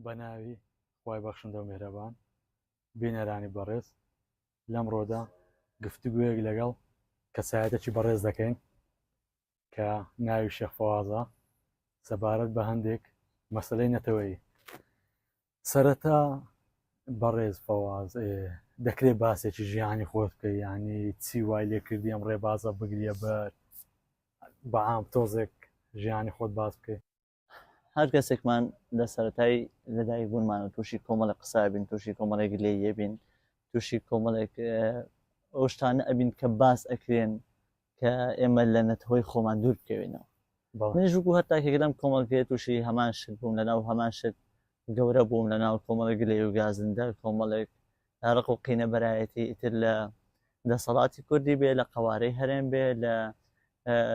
بەناوی خوای بەخشندە و مێرەبان بینەرانی بەڕێز لەمڕۆدا گفتوگویەک لەگەڵ کەسایەتێکی بەڕێز دەکەین کە ناوی شێخ فەوازە سەبارەت بە هەندێک مەسەلەی نەتەوەیی. سەرەتا بەڕێز فەواز دەکرێت باسێکی ژیانی خۆت بکەی، ینی چی وای لێ کردی ئەم ڕێبازە بگریە بەر بەعام تۆزێک ژیانی خۆت باس بکەیت. هەر کەسێکمان لە سەرەتای لەدایک بوونمانە تووشی کۆمەڵی قسا بین، تووشی کۆمەڵێک لێیە بین، تووشی کۆمەڵێک ئەو شتانە ئەبین کە باس ئەکرێن کە ئێمە لە نەتەوەی خۆمان دوور بکەوێنەوە. منیش وەکو هەر تاکێکدەم کۆمەڵگەیە تووشی هەمان شت بووم لەناو هەمان شت گەورە بووم لەناو کۆمەڵێک لێ و گازندە کۆمەڵێک ڕق و قینە بەرایەتی ئیتر لە دەسەڵاتی کوردی بێ، لە قەوارەی هەرێم بێ، لە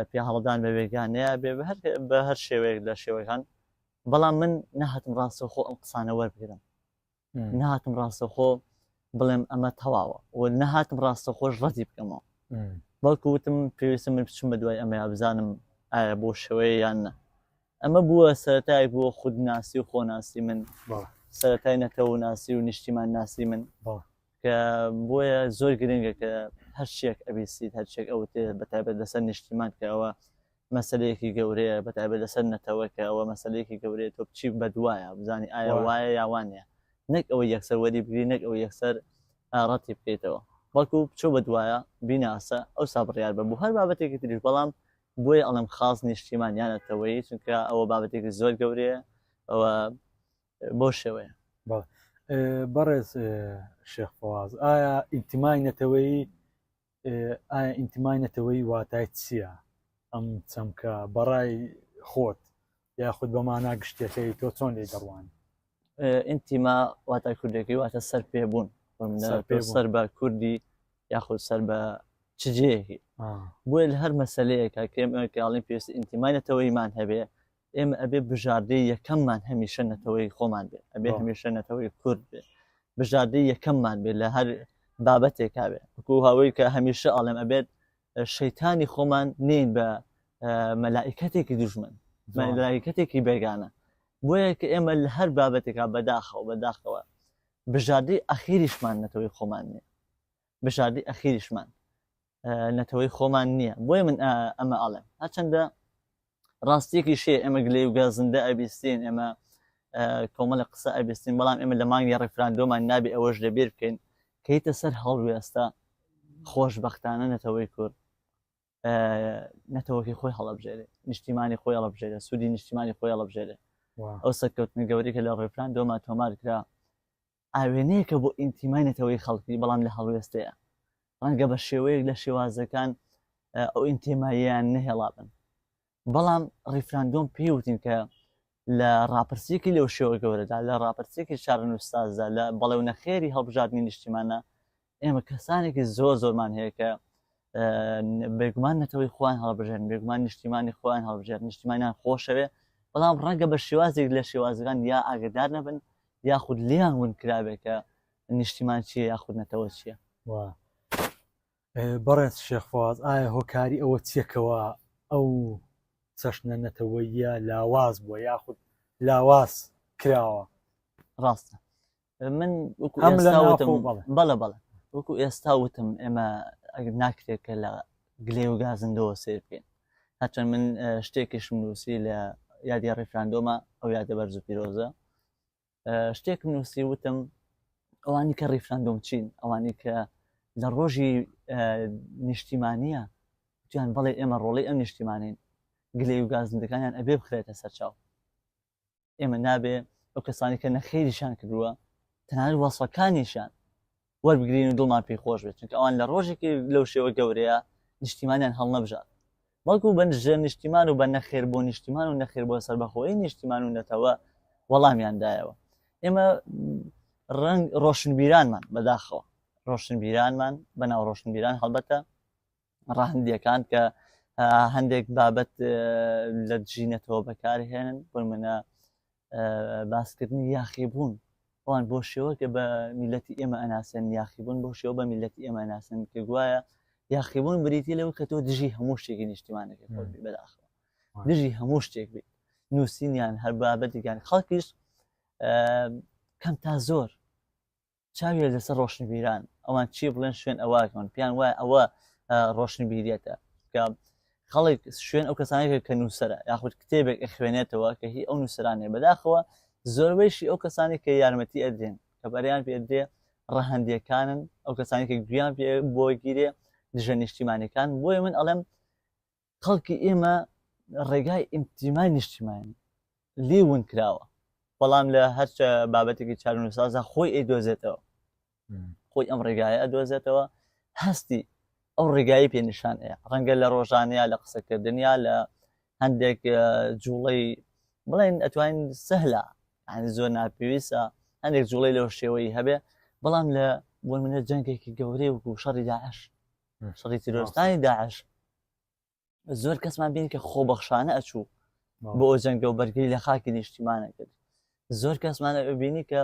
پیا هەڵدان بە وێگانەیە بێ، بە هەر شێوەیەک لە شێوەکان. بەڵام من نەهاتم ڕاستەوخۆ ئەم قسانە وەربگرم، نەهاتم ڕاستەوخۆ بڵێم ئەمە تەواوە و نەهاتم ڕاستەخۆش ڕەتی بکەمەوە، بەڵکو وتم پێویستم من بچم بە دوای ئەمەیە بزانم ئایا بۆ شەوەیە یان نە. ئەمە بووە سەرەتای بووە خودناسی و خۆناسی من، سەرەتای نەتەوە ناسی و نیشتیمان ناسی من کە بۆیە زۆر گرنگە کە هەر شتێک ئەبیستیت، هەر شتێک ئەوتێ بەتایبەت لەسەر نیشتیمان کە ئەوە مەسەلەیەکی گەورەیە، بەتایبەت لەسەر نەتەوە کە ئەوە مەسەلەیەکی گەورەیە، تۆ بچی بەدوایە بزانی ئایا وایە یاوانە، نەک ئەوە یەکسەر وەری بگری، نەک ئەوە یەکسەر ڕەتی بکەیتەوە، بەڵکو بچۆ بەدوایە بیناسە ئەو سابڕیار بە بوو هەر بابەتێکی تریش. بەڵام بۆیە ئەڵم خاص نیشتیمان یان نەتەوەیی، چونکە ئەوە بابەتێکی زۆر گەورەیە، ئەوە بۆ شێوەیە. بەڕێز شێخ فەواز، ئایا ئینتیمای نەتەوەیی واتای چییە؟ ئەم چەمکە بەڕای خۆت یاخود بەمانا گشتەکەی تۆ چۆن لێ دەڕوانی؟ ئینتیما واتای کوردەکەی واتە سەر پێبوون، سەر بە کوردی یاخود سەر بە چجەیەکی. بۆیە لە هەر مەسەلەیەکە کێم ئەوکڵین پێویستی ئینتیمای نەتەوەیمان هەبێ، ئێمە ئەبێ بژاردەی یەکەممان هەمیشە نەتەوەی خۆمان بێ، ئەبێ هەمیشە نەتەوەی کورد بێ، بژاردەی یەکەممان بێ لە هەر بابەتێکا بێ. وەکو هاوەی کە هەمیشە ئاڵێم ئەبێت شەیتانی خۆمان نین بە مەلائیکەتێکی دوژمن، مەلائیکەتێکی بێگانە. بۆیە کە ئێمە لە هەر بابەتێکا بەداخەوە بژاردەی ئەخیریشمان نەتەوەی خۆمان نییە، بژاردەی ئەخیریشمان نەتەوەی خۆمان نییە. بۆیە من ئەمە ئاڵێم هەرچەندە ڕاستیەکی شێ ئێمە گلێ و گازندە ئەبیستین، ئێمە کۆمەڵی قسە ئەبیستین، بەڵام ئێمە لە مانگی ڕێفراندۆمان نابێ ئەوەش لەبیر بکەین کەیتە سەر هەڵوێستا خۆشبەختانە نەتەوەی کورد نەتەوەکی خۆی هەڵەبژێرێ، نیشتیمانی خۆی هەڵەبژێرێ، سوودی نیشتیمانی خۆی هەڵەبژێرێ. ئەو سەرکەوتنی گەورەی کە لە ڕێفراندۆما تۆمار کرا ئاوێنەیەکە بۆ ئینتیمای نەتەوەی خەڵکی، بەڵام لە هەڵوێستەیە ڕەنگە بە شێوەیەک لە شێوازەکان ئەو ئینتیماییان نەهێڵا بن. بەڵام ڕیفراندۆم پێوتین کە لە ڕاپرسیەکی لەو شێوە گەورەدا، لە ڕاپرسیەکی شارن وستازدا، لە بەڵێو نەخێری هەڵبژاردننی نیشتیمانە ئێمە کەسانێکی زۆرمان هەیە کە بێگومان نەتەوەی خۆیان هەڵبژێن، بێگومان نیشتیمانی خۆیان هەڵبژێن، نیشتیمانیان خۆشەوێ، بەڵام ڕەنگە بە شێوازێک لە شێوازەکان یا ئاگدار نەبن یاخود لیان ون کرابێ کە نیشتیمان چییە یاخود نەتەوە چییە. بەڕێز شێخ فەواز، ئایا هۆکاری ئەوە چیەکەوە ئەو چەشنە نەتەوەییە لاواز بووە یاخود لاواز کراوە؟ ڕاستە من بەڵێ وەکو ئێستا وتم ئێمە ناکرێت کە لە گلێ و گازندەوە سیر بکەین. هەرچەند من شتێکیشم نووسی لە یادی ڕێفراندۆمە ئەو یادە بەرز و پیرۆزە، شتێکم نووسی وتم ئەوانی کە ڕێفراندۆم چین، ئەوانی کە لە ڕۆژی نیشتیمانیە تویان بەڵێ ئێمە ڕۆڵەی ئەم نیشتیمانین، گلێ و گازندەکانیان ئەبێ بخرێتە سەرچاو. ئێمە نابێ ئەو کەسانی کە نەخێریشان کردووە تەنانەت وەسفەکانیشان وەربگرین و دڵمان پێی خۆش بێت، چونکە ئەوان لە ڕۆژێکی لەو شێوە گەورەیە نیشتیمانیان هەڵنەبژات، بەڵکو بەنژە نیشتیمان و بە نەخێر بۆ نیشتیمان و نەخێر بۆ سەربەخۆیی نیشتیمان و نەتەوە وەڵامیاندایەوە. ئێمە ڕەنگ ڕۆشنبیرانمان بەداخەوە، ڕۆشنبیرانمان بەناو ڕۆشنبیران هەڵبەتە ڕاهندیەکان کە هەندێک بابەت لە دژینەتەوە بەکارهێنن، بۆ منە باسکردنی یاخیبوون، ئەوان بۆ شێوە کە بە میلەتی ئێمە ئەناسێن، یاخیبوون بۆ شێوە بە میلەتی ئێمە ئەناسێن کە گوایە یاخیبوون بریتی لەوە کە تۆ دژی هەموو شتێکی نیشتیمانەکە خۆت بێ، بەداخەوە دژی هەموو شتێک بێت، نووسینیان هەر بابەتێکیان. خەڵکیش کەم تا زۆر چاویە لەسەر ڕۆشنبیران ئەوان چی بڵێن شوێن ئەواکەن پێیان وایە ئەوە ڕۆشنبیریەتە کە خەڵک شوێن ئەو کەسانێکە کە نووسەرە یاخود کتێبێک خوێنێتەوە کە هی ئەو نووسرانێ بەداخەوە زۆربەیشی ئەو کەسانی کە یارمەتی ئەدرێن کە بەریان پێدرێ ڕەهەندیەکانن ئەو کەسانی کە گویان پێ بۆ گیرێ دژە نیشتیمانیەکان بۆیە من ئەڵێم خەڵکی ئێمە ڕێگای ئیمتیمای نیشتیمانی لیون کراوە بەڵام لە هەرچە بابەتێکی چارونوسازە خۆی ئەیدۆزێتەوە خۆی ئەم ڕێگایە ئەدۆزێتەوە هەستی ئەو ڕێگایی پێنیشانەیە ڕەنگە لە ڕۆژانەیە لە قسەکردنیا لە هەندێک جوڵەی بڵێن ئەتوانین سەهلا زۆر ناپێویستە هەندێک جوڵەی لەو شێوەی هەبێ بەڵام لە بۆ منە جەنگێکی گەورەی وەکو شەڕی داعش شەڕی تیرۆرستانی داعش زۆر کەسمان بینی کە خۆبەخشانە ئەچوو بۆ ئەو جەنگە و بەرگری لە خاکی نیشتیمانە کرد زۆر کەسمانە بینی کە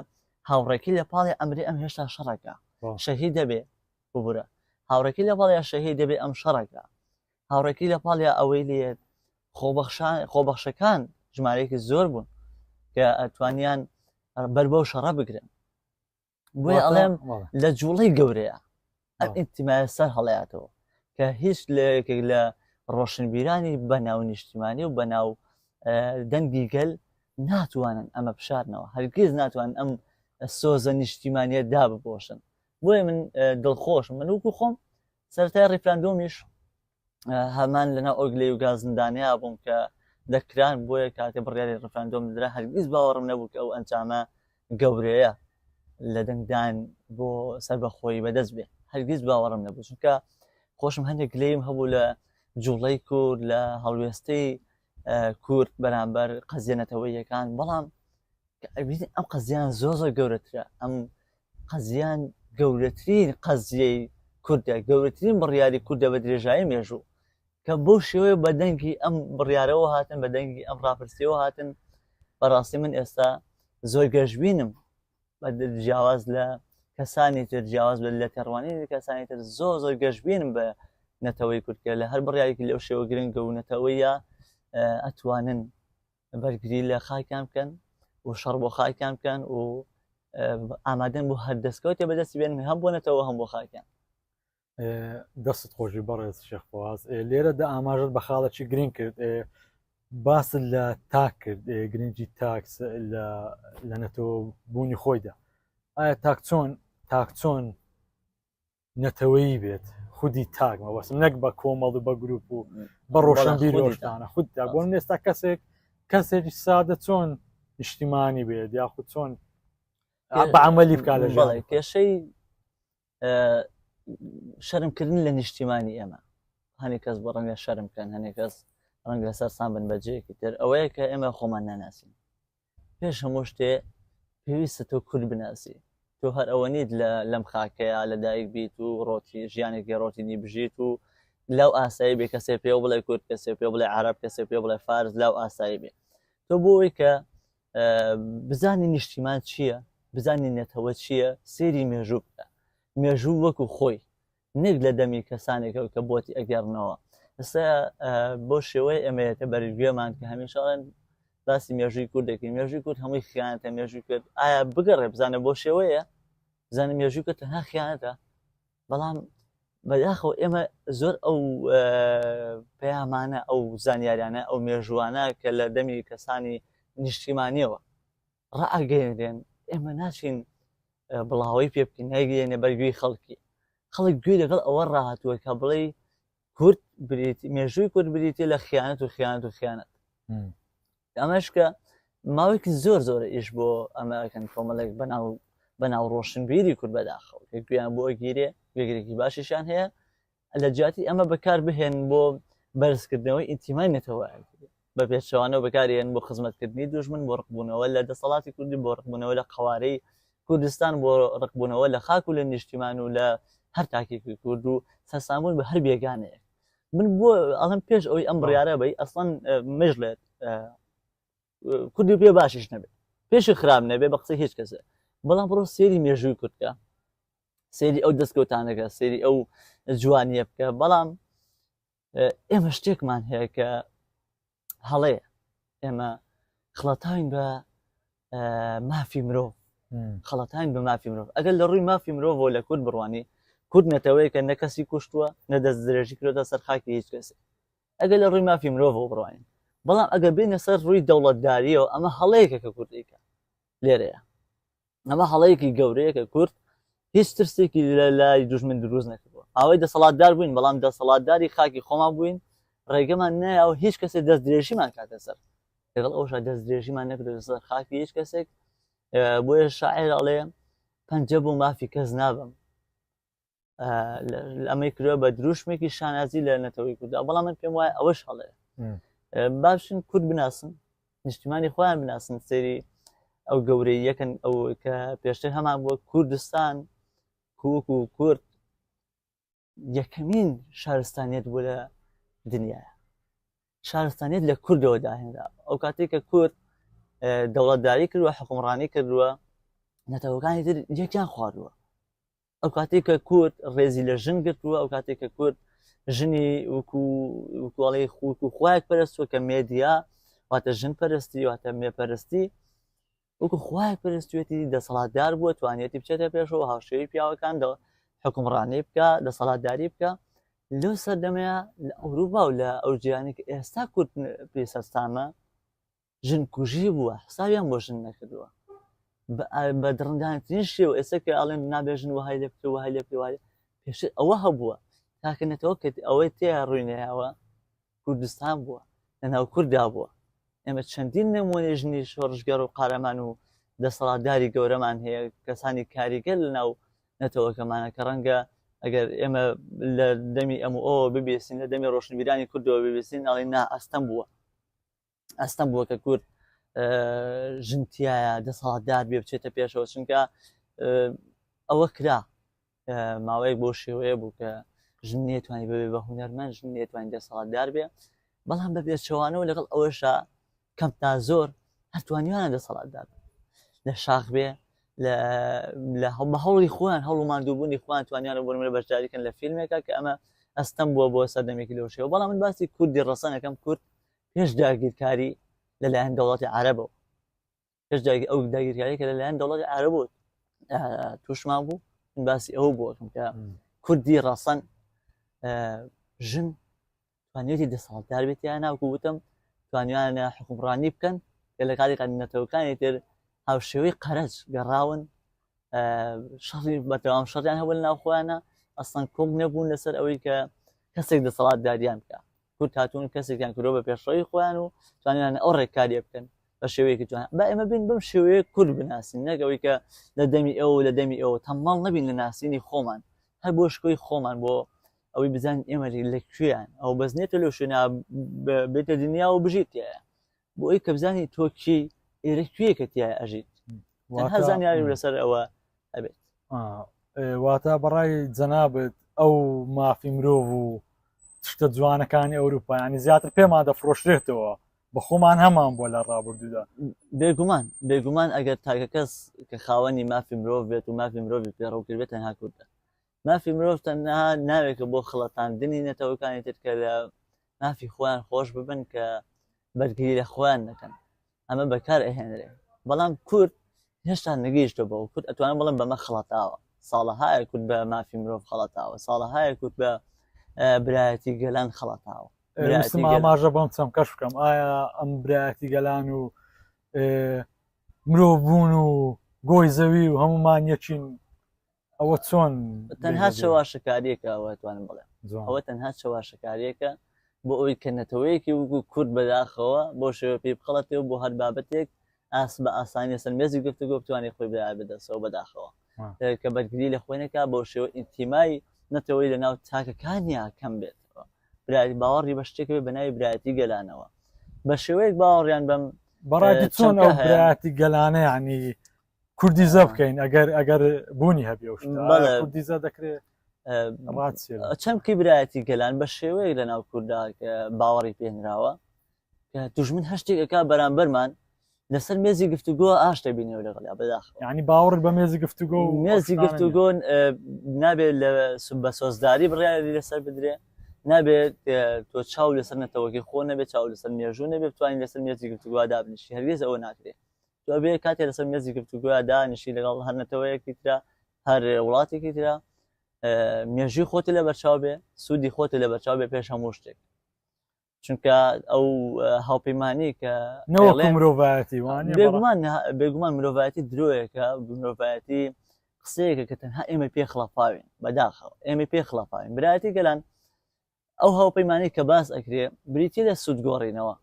هاوڕێکی لە پاڵی ئەمری ئەم هێشتا شەڕەکە شەهید دەبێ ببورە هاوڕێکی لە پاڵیا شەهید دەبێ ئەم شەڕەکە هاوڕێکی لە پاڵیا ئەوەی لێت خۆبەخشەکان ژمارەیەکی زۆر بوون کە ئەتوانیان بەر بەو شەڕە بگرن بۆیە ئەڵێم لە جوڵەی گەورەیە ئەم ئیمتیمایە سەر هەڵەیاتەوە کە هیچ لە ڕۆشنبیرانی بەناو نیشتیمانی و بەناو دەنگی گەل ناتوانن ئەمە بشارنەوە هەرگیز ناتوانن ئەم سۆزە نیشتیمانیە داببۆشن بۆیە من دڵخۆش من وەکو خۆم سەرەتای ڕیفراندۆمیش هەمان لەناو ئۆگلەی و گازندانیا بووم کە دەکران بۆیە کاتێ بڕیاری ڕیفراندۆم درا هەرگیز باوەڕم نەبوو کە ئەو ئەنجامە گەورەیە لە دەنگدان بۆ سەربەخۆیی بەدەست بێ هەرگیز باوەڕم نەبوو چونکە خۆشم هەندێک لێم هەبوو لە جوڵەی کورد لە هەڵوێستەی کورد بەرامبەر قەزیەنەتەوەیەکان بەڵام ئەم قەزیان زۆر گەورەترە ئەم قەزیان گەورەترین قەزیەی کوردە گەورەترین بڕیاری کوردە بە درێژایی مێژوو کە بۆ شێوەیە بە دەنگی ئەم بڕیارەوە هاتن بە دەنگی ئەم ڕاپرسیەوە هاتن بەڕاستی من ئێستا زۆر گەشببینم بە جیاواز لە کەسانی تر جیاواز لە تێڕوانی کەسانی تر زۆر گەشببینم بە نەتەوەی کوردکە لە هەر بڕیارێکی لەو شێوە گرنگە و نەتەوەیە ئەتوانن بەرگری لە خاکان بکەن و شەڕ بۆ خاکان بکەن و ئامادەن بۆ هەر دەستکەوتێ بەدەستی بێن هەم بۆ نەتەوە هەم بۆ خاکیان دەستت خۆشی بەڕێز شێخواز لێرەدا ئاماژت بە خاڵەکی گرنگ کرد باست لە تاک کرد گرنگی تاکس لە نەتەوە بوونی خۆیدا ئایا تاک چۆن نەتەوەیی بێت خودی تاک مەبەستم نەک بە کۆمەڵ و بە گروپ و بە ڕۆشنبیر ۆشتانە خوددا بۆ من ئێستا کەسێکی سادە چۆن نیشتیمانی بێت یاخود چۆن بەعەمەلی بکات لە ژیان کێشەی شەرمکردن لە نیشتیمانی ئێمە هەنێک کەس بە ڕەنگە شەرم بکەن هەنێک کەس ڕەنگە لەسەر سان بن بەجێیەکی تر ئەوەیە کە ئێمە خۆمان ناناسین پێش هەموو شتێ پێویستە تۆ کورد بناسی تۆ هەر ئەوە نیت لەم خاکەیە لەدایک بیت و ڕۆتی ژیانێکی ڕۆتینی بژیت و لەو ئاسایی بێ کەسێ پێ بڵێ کورد کەسێ پێ بڵێ عەرەب کەسێ پێ بڵێ فارس لەو ئاسایی بێ تۆ بۆ ئەوەی کە بزانی نیشتیمان چییە بزانی نێتەوە چییە سێری مێژوو بکە مێژوو وەکو خۆی نێک لە دەمی کەسانێکەوە کە بۆتی ئەگەڕنەوە ئێستا بۆ شێوەیە ئێمەیەتە بەرگوێمان کە هەمیشەڵێن باسی مێژووی کوردێکی مێژووی کورد هەمووی خیانەتە مێژووی کرد ئایا بگەڕێ بزانە بۆ شێوەیە بزانە مێژووی کرد تەنها خیانەتە بەڵام بەداخەوە ئێمە زۆر ئەو پەیامانە ئەو زانیاریانە ئەو مێژوانە کە لە دەمی کەسانی نیشتیمانیەوە ڕائگەێنرێن ئێمە ناچین بڵاوی پێ بکەین نایگەێنێ بەرگوێی خەڵکی خەڵک گوێ لەگەڵ ئەوە ڕاهاتووە کە بڵێ کورد بریتی مێژووی کورد بریتێ لە خیانەت و خیانەت و خیانەت ئەمەش کە ماوەیەکی زۆر ئیش بۆ ئەمەکەن کۆمەڵێک بەناو ڕۆشنبیری کورد بەداخەوە کە گویان بۆ گیرێ گوێگرێکی باشیشان هەیە لە جیاتی ئەمە بەکار بهێن بۆ بەرزکردنەوەی ئینتیمای نێتەوە بە پێچەوانەوە بەکارێن بۆ خزمەتکردنی دوژمن بۆ ڕقبوونەوە لە دەسەڵاتی کوردی بۆ ڕقبوونەوە لە قەوارەی کوردستان بۆ ڕقبوونەوە لە خاک و لە نیشتیمان و لە هەر تاکێکی کورد و سەرسامبوون بە هەر بێگانەیە من بۆ ئەڵم پێش ئەوەی ئەم بڕیارە بەی ئەسڵەن مژڵێت کوردی پێ باشیش نەبێت پێشی خراب نەبێ بە قسەی هیچ کەسە بەڵام بڕۆ سێری مێژووی کوردکە سێری ئەو دەستکەوتانەکە سێری ئەو جوانیە بکە بەڵام ئێمە شتێکمان هەیە کە هەڵەیە ئێمە خڵەتاوین بە مافی مرۆڤ خەڵەتان بە مافی مرۆڤ ئەگەر لە ڕووی مافی مرۆڤەوە لە کورد بڕوانی کورد نەتەوەی کە نە کەسی کوشتووە نە دەست درێژی کردوتە سەر خاکی هیچ کەسێ ئەگەر لە ڕووی مافی مرۆڤەوە بڕوانین بەڵام ئەگەر بینە سەر ڕووی دەوڵەتداریەوە ئەمە هەڵەیەکە کە کورد دیکە لێرەیە ئەمە هەڵەیەکی گەورەیە کە کورد هیچ ترسێکی لە لای دوژمن دروست نەکردووە ئەوەی دەسەڵاتدار بووین بەڵام دەسەڵاتداری خاکی خۆمان بووین ڕێگەمان نایەوە هیچ کەسێک دەست درێژیمان کاتە سەر لەگەڵ ئەوشا دەست درێژیمان نەکردو سەر خاکی هیچ کەسێک بۆیە شاعیر ئەڵێ پەنجە بوو مافی کەس نابم ئەمەی کردووە بە دروشمێکی شانازی لە نەتەوەی کووردا بەڵام من پێم وایە ئەوەش هەڵەیە باشن کورد بناسن نیشتیمانی خۆیان بناسن سەیری ئەو گەورەی یەکەن ئەو کە پێشتر هەمان بووە کوردستان کووەکو کورد یەکەمین شارستانیت بوو لە دنیاە شارستانیت لە کوردەوە داهێنرا ئەو کاتێک کە کورد دەوڵەتداری کردووە حکومڕانی کردووە نەتەوەکانی تر یەکیان خواردووە ئەو کاتێک کە کورد ڕێزی لە ژن گرتووە ئەو کاتێک کە کورد ژنی وکوڵی خوکو خوایەک پەرستووە کە مێدیا واتە ژن پەرستی واتە مێپەرستی وەکو خوایەک پەرستوێتی دەسەڵاتدار بووە توانێتی بچێتە پێشەوە هاوشێوی پیاوەکان حکومڕانی بکە دەسەڵاتداری بکە لەو سەردەمەیە لە ئەوروپا و لە ئەو جیهانی کە ئێستا کورد پێسەستامە ژن کوژی بووە حسابیان بۆ ژن نەکردووە بە دڕندانترین شێوە ئێستا کە ئەڵێن نابێژن وهای لێ بکرێ وهای لێ بکرێ وهای پێشتر ئەوە هەبووە تاکەنێتەوە کە ئەوەی تێیا ڕووینەیەوە کوردستان بووە لەناو کووردا بووە ئێمە چەندین نمونەی ژنی شۆڕژگەر و قارەمان و دەسەڵاتداری گەورەمان هەیە کەسانی کاریگەر لەناو نەتەوەکەمانە کە ڕەنگە ئەگەر ئێمە لە دەمی ئەمەوە ببێسین لە دەمی ڕۆشنبیرانی کوردەوە ببێسین ئەڵێ نا ئەستەم بووە کە کورد ژنتیایە دەسەڵاتدار بێ بچێتە پێشەوە چونکە ئەوە کرا ماوەیەک بۆ شێوەیە بوو کە ژن نێتوانی ببێ بە هونەرمەند ژن نێتوانی دەسەڵاتدار بێ بەڵام بە پێچەوانەوە لەگەڵ ئەوەشە کەم تا زۆر هەرتوانیوانە دەسەڵاتدار لە شاخ بێ بە هەوڵی خۆیان هەوڵ و ماندووبوونی خۆیان توانیانە بۆ منە بەشداریکەن لە فیلمێکە کە ئەمە ئەستەم بووە بۆ سەردەمێکی لەو شێوە بەڵام من باسی کوردی ڕەسەنەکەم کورد پێش داگیرکاری لەلایەن دەوڵەتی عەرەبەوە پێش ئەو داگیرکاری کە لەلایەن دەوڵەتی عەرەبەوە تووشمان بوو من باسی ئەوە بووەکەم کە کوردی ڕەسەن ژن توانێتی دەسەڵاتدار بێت یان ناوکو وتم توانیانە حکومڕانی بکەن کە لە کاتی قەنینەتەوەکانی تر هاوشێوەی قەرەج گەڕاون شەڕی بەتەوام شەڕیان هەبوو لەناو خۆیانە ئەسڵەن کۆم نەبوون لەسەر ئەوەی کە کەسێک دەسەڵاتداریان بکە کورد هاتوون کەسێکیان کردۆ بە پێشڕەوی خۆیان و توانیانە ئەو ڕێکاریە بکەن بە شێوەیەکی توانە با ئێمە بین بەم شێوەیە کورد بناسین نەگەوەی کە لە دەمی ئەوە لە دەمی ئەوە تەماڵ نەبین لە ناسینی خۆمان هەر بۆ شکۆی خۆمان بۆ ئەوەی بزانین ئێمە لەکوێیان ئەو بەزنێتە لەو شوێنە بێتە دنیا و بژیت تایە بۆ ئەوی کە بزانی تۆ کی ئێرە کوێیەکە تایە ئەژیت تەنها زانیاری لەسەر ئەوە ئەبێت واتە بەڕای جەنابەت ئەو مافی مرۆڤ و شتە جوانەکانی ئەوروپایانی زیاتر پێمان دەفرۆشرێتەوە بە خۆمان هەمان بۆ لە ڕابردوودا بێگومان ئەگەر تاکە کەس کە خاوەنی مافی مرۆڤ بێت و مافی مرۆڤی پێڕەوکرد بێت تەنها کوردە مافی مرۆڤ تەنها ناوێکە بۆ خڵەتاندنی نەتەوەکانی تر کە لە مافی خۆیان خۆش ببن کە بەرگری لە خۆیان نەکەن ئەمە بەکار ئەهێنرێ بەڵام کورد هێشتا نەگەیشتە بەوە کورد ئەتوانم بڵم بەمە خڵەتاوە ساڵەهایە کورد بە مافی مرۆڤ خەڵەتاوە ساڵەهایە کورد بە برایەتی گەلان خەڵەتاوە ئاماژە بەم چەم کەش بکەم ئایا ئەم برایەتی گەلان و مرۆڤ بوون و گۆی زەوی و هەمومان یەکین ئەوە چۆن تەنها شەواشەکاریەکە ئەوە توانم بڵێم ئەوە تەنها شەواشەکاریەکە بۆ ئەوی کە نەتەوەیەکی وەکو کورد بەداخەوە بۆ شێوە پێی بخەڵەتەوە بۆ هەر بابەتێک بە ئاسانی سەرمێزی گفتوگۆ بتوانێت خۆی برای بدەسەوە بەداخەوە کە بەرگری لە خۆینەکە بۆ شێوە ئینتیمای نەتەوەی لەناو تاکەکانیا کەم بێتەوە برای باوەڕی بە شتێک بێ بەناوی برایەتی گەلانەوە بە شێوەیەک باوەڕیان بەم بەڕای چۆن ئەو برایەتی گەلانە یعنی کوردی زە بکەین ئەگەر بوونی هەبێ کوردی زە دەکرێت چەمکی برایەتی گەلان بە شێوەیەک لەناو کووردا کە باوەڕی پێنراوە کە دوژمن هەشتێکەکە بەرامبەرمان لەسەر مێزی گفتوگۆ ئاش دەبینەوە لەگەڵا بەداخەوە یعنی باوەڕ بە مێزی گفتوگۆ و مێزی گفتوگۆ نابێت لە بە سۆزداری بڕیاری لەسەر بدرێ نابێت تۆ چاو لەسەر نەتەوەکی خۆ نەبێت چاو لەسەر مێژوو نەبێت بتوانین لەسەر مێزی گفتوگۆ دابنیشی هەرگیز ئەوە ناکرێت تو ئەبێ کاتێ لەسەر مێزی گفتوگویا دانیشی لەگەڵ هەر نەتەوەیەکی ترە هەر وڵاتێکی ترە مێژووی خۆتی لە بەرچاو بێ سوودی خۆتی لە بەرچاو بێ پێش هەموو شتێک چونکە ئەو هاوپەیمانی کە نەوەکو مرۆڤایەتی وانە بێگومان مرۆڤایەتی درۆیەکە مرۆڤایەتی قسەیەکە کە تەنها ئێمە پێ خڵەپاوین بەداخەوە ئێمە پێ خڵەپاوین برایەتی گەلان ئەو هاوپەیمانی کە باس ئەکرێ بریتی لە سوود گۆڕینەوە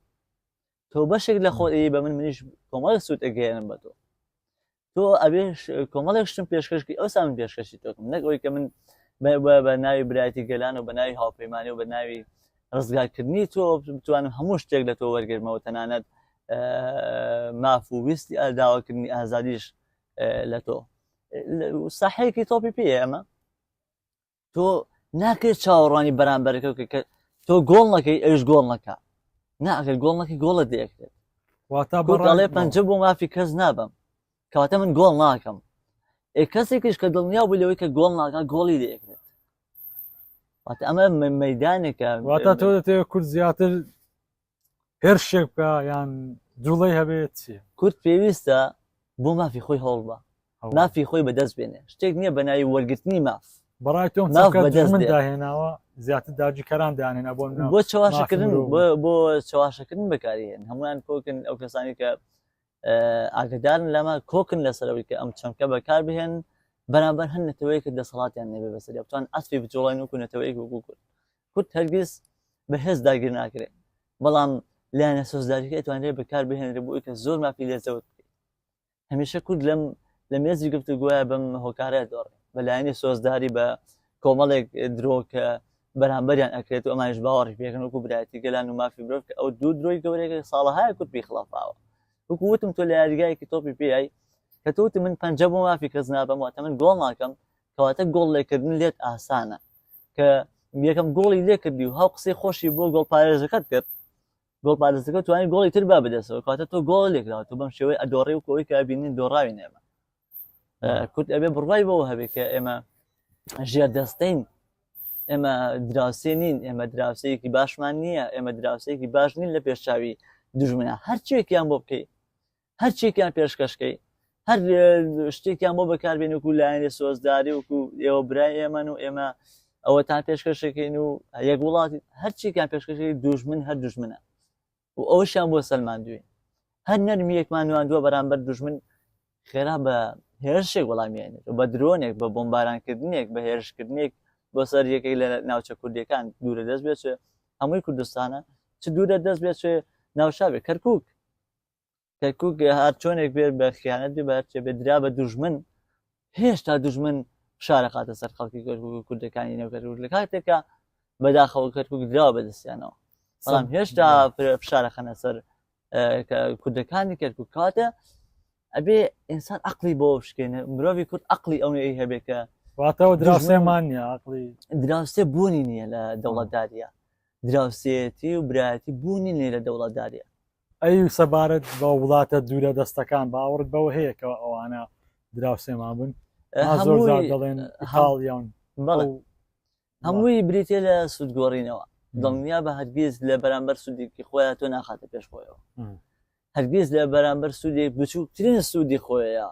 تۆ بەشێک لە خۆی بە منیش کۆمەڵی سوود ئەگەێنم بە تۆ ئەبێ کۆمەڵێک شتم پێشکەشکی ئەو سا من پێشکەشی تۆکەم نەک ئەوەی کە من بە ناوی برایەتی گەلان و بە ناوی هاوپەیمانی و بە ناوی ڕزگارکردنی تۆ بتوانم هەموو شتێک لە تۆ وەرگرمەوە تەنانەت ماف و ویستی داواکردنی ئازادیش لە تۆ ساحەیەکی تۆپی پێە ئەمە تۆ ناکرێت چاوەڕوانی بەرامبەرەکە کە تۆ گۆڵ نەکەی ئەوش گۆڵ نەکا ناکرێت گۆڵ نەکەی گۆڵت دەیەکرێت بەڵێ پەنجە بۆ مافی کەس نابم کەواتە من گۆڵ ناکەم کەسێکیش کە دڵنیا بوو لەوەی کە گۆڵ ناکە گۆڵی دەیەکرێت واتە ئەمە مەیدانێکە واتە تۆ دەتەوێت کورد زیاتر هێرشێک بکە یان دوڵی هەبێت چی کورد پێویستە بۆ مافی خۆی هەوڵ بە مافی خۆی بەدەست بێنێ شتێک نییە بە ناوی وەرگرتنی ماف بەڕای تۆم من داهێناوە زیاتر داجیکەران دانێنە بۆ چاواشەکردن بۆ چاواشەکردن بەکارهێن هەمویان کۆکن ئەو کەسانی کە ئاگدارن لەمە کۆکن لەسەرەوەی کە ئەم چەمکە بەکار بهێن بەرامبەر هەن نەتەوەیەکە دەسەڵاتیان نەبێ بەسەر بتوان ئەسپی بجوڵین وکو نەتەوەیەک وەکو کورد هەرگیز بەهێز داگیر ناکرێت بەڵام لایەنە سۆزداریەکە ئەتوانرێت بەکار بهێنرێ بۆ ئەوەی کە زۆر مافی لێزەوت بکەیت هەمیشە کورد لە مێزی گفتوگوایە بەم هۆکارەیە دۆڕێ بە لایەنی سۆزداری بە کۆمەڵێک درۆ کە بەرامبەریان ئەکرێت و ئەمانش باوەڕی پێکەن وەکو برایەتی گەلان و مافی مرۆڤ کە ئەو دوو درۆی گەورەیەکە ساڵەهایە کورد پێخڵەپاوە وەکو وتم تۆ لە یاریگایەکی تۆپی پێی کە تۆوت من پەنجە بۆ مافی کەس نابم واتە من گۆڵ ناکەم کەواتە گۆڵ لێکردن لێت ئاسانە کە یەکەم گۆڵی لێ کردی و هاو قسەی خۆشی بۆ گۆڵ پارێزەکەت کرد گۆڵ پارێزەکە توانی گۆڵی تر با بدەسەوە کەواتە تۆ گۆڵ لێکراوە تۆ بەم شێوەی ئەدۆڕێ و کۆی کە بینین دۆڕاوین ئێمە کورد ئەبێ بڕوای بەوە هەبێت کە ئێمە ژێر دەستین ئێمە دراوسێ نین ئێمە دراوسەیەکی باشمان نییە ئێمە دراوسەیەکی باش نین لە پێشچاوی دوژمنە هەرچێکیان بۆ بکەیت هەرچێکیان پێشکەشکەی هەر شتێکیان بۆ بەکاربێن وکو لایەنی سۆزداری وکو ئێوە برای ئێمەن و ئێمە ئەوەتان پێشکەشەکەین و یەک وڵاتی هەرچێکیان پێشکەشەکەی دوژمن هەر دوژمنە و ئەوەشیان بۆ سەلماندووین هەر نەرمیەکمان نواندووە بەرامبەر دوژمن خێرا بە هێرشێک وەڵامیێنێت و بە درۆنێک بە بۆمبارانکردنێک بە هێرشکردنێک بۆ سەر یەکێک لە ناوچە کوردیەکان دوورە دەست بێت هەمووی کوردستانە چ دوورە دەست بێت ناوشا بێت کەرکووک هەر چۆنێک بێت بە خیانەت بێ بەچێ بێ درا بە دوژمن هێشتا دوژمن شارە قاتە سەر خەڵکی کوردەکانی نێوکەرکووک لە کاتێکە بەداخەوە کەرکووک دراوە بەدەستیانەوە بەڵام هێشتا فشارە خەنە سەر کوردەکانی کەرکووک کاتە ئەبێ ئینسان عەقڵی بۆ بشکێنێ مرۆڤی کورد عەقڵی ئەوەی هەبێ کە واتەوە دراوسێمان نییە عەقڵی دراوسێ بوونی نییە لە دەوڵەتداریە دراوسێتی و برایەتی بوونی نییە لە دەوڵەتداریە ئەی سەبارەت بە وڵاتە دوورە دەستەکان باوەڕت بەوە هەیە کە ئەوانە دراوسێمان بوون زۆر دەڵێن حاڵیان هەمووی بریتێ لە سوودگۆڕینەوە دڵنیا بە هەرگیز لە بەرامبەر سوودێکی خۆیان تۆ ناخاتە پێش خۆیەوە هەرگیز لە بەرامبەر سوودێک بچووکترین سوودی خۆیە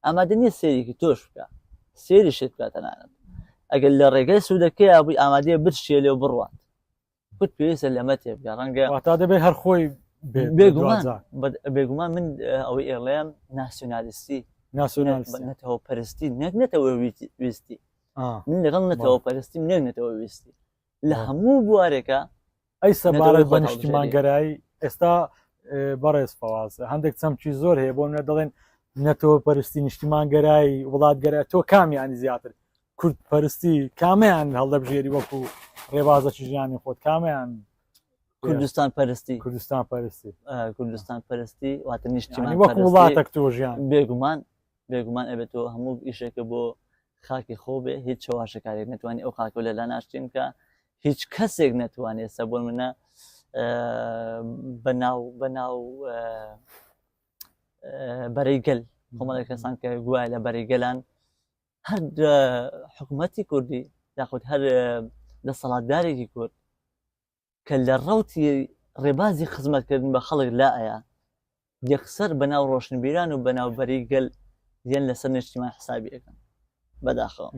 ئامادە نییە سێریکی تۆش بکە سێری شت بکات تەنانەت ئەگەر لە ڕێگەی سوودەکەی بووی ئامادەیە برشێ لێو بڕوات کورد پێویستە لەمە تێبگە ڕەنگە تا دەبێت هەر خۆی بێگومان من ئەوەی ئێڵێم ناسیۆنالیستی نەتەوە پەرستی نێتەوە ویستی من لەگەڵ نەتەوە پەرستی نێتەوە ویستی لە هەموو بوارێکە ئەی سەبارەت بە نیشتیمانگەرایی ئێستا بەڕێز فەواز هەندێک چەمکی زۆر هەیە بۆ منە دەڵێن نەتەوە پەرستی نیشتیمانگەرایی وڵاتگەرای تۆ کامیانی زیاتر کورد پەرستی کامیان هەڵدەبژێری وەکو ڕێبازەکی ژیانی خۆت کامیان کوردستان پەرستی کوردستان پەرستی واتە نیشتیمان وەکو وڵاتێک تۆ ژیان بێگومان ئەبێتەوە هەموو ئیشێکە بۆ خاکی خۆ بێ هیچ چاواشەکارێک نەتوانێت ئەو خاکە لەلا ناشتین کە هیچ کەسێک نەتوانێت سە بۆ منە بەناو بەرەیگەل کۆمەڵێک کەسان کە گوایە لە بەرەیگەلان هەر حکوومەتی کوردی یاخود هەر دەسەڵاتدارێکی کورد کە لە ڕەوتی ڕێبازی خزمەتکردن بە خەڵک لایە یەکسەر بەناو ڕۆشنبیران و بەناوبەری گەل دیان لەسەر نیشتیمان حسابی ئەەکەن بەداخەوە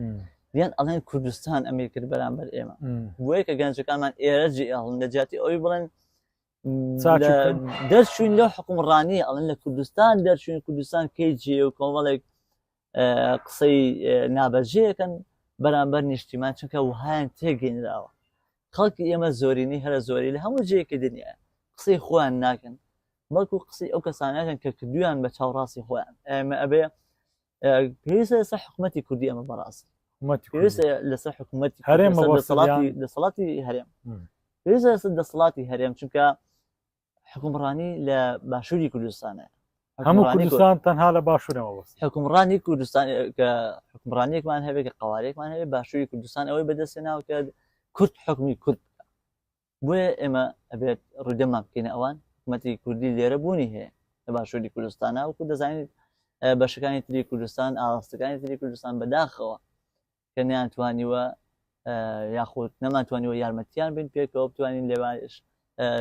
دیان ئەڵێن کوردستان ئەمیر کرد بەرامبەر ئێمە بۆیە کە گەنجەکانمان ئێرە جێڵن لە جاتی ئەوەی بڵێن دەرچوین لەو حکومڕانی ئەڵێن لە کوردستان دەرچوین کوردستان کەی جێ و کۆمەڵێک قسەی نابەجێەکەن بەرامبەر نیشتیمان چونکە وهایان تێگەێنراوە خەڵکی ئێمە زۆرینی هەرە زۆری لە هەموو جەیەکی دنیاە قسەی خۆیان ناکەن بەڵکو قسەی ئەو کەسانەکەن کە کردویان بە چاوڕاستی خۆیان ئێمە ئەبێ پێویستە لەسەر حکوومەتی کوردی ئەمە بەڕاستی پێویستە لەسەر حکوومەتی هەرێم دەسەڵاتی هەرێم پێویستە لەسەر دەسەڵاتی هەرێم چونکە حکومڕانی لە باشووری کوردستانە هەموو کوردستان تەنها لە باشوورەوە بەست حکومڕانی کوردستان کە حکومڕانیەکمان هەبێت کە قوارێکمان هەبێت باشووری کوردستان ئەوەی بەدەستێناوە کە کورد حکمی کورد بۆیە ئێمە ئەبێت ڕوودەمان بکەینە ئەوان حکوومەتی کوردی لێرە بوونی هەیە لە باشووری کوردستانە وکو دەزانیت بەشەکانی تری کوردستان ئاڵاستەکانی تری کوردستان بەداخەوە کە نەیانتوانیوە یاخود نەمانتوانیوە یارمەتیان بین پێکەوە بتوانین لێوانش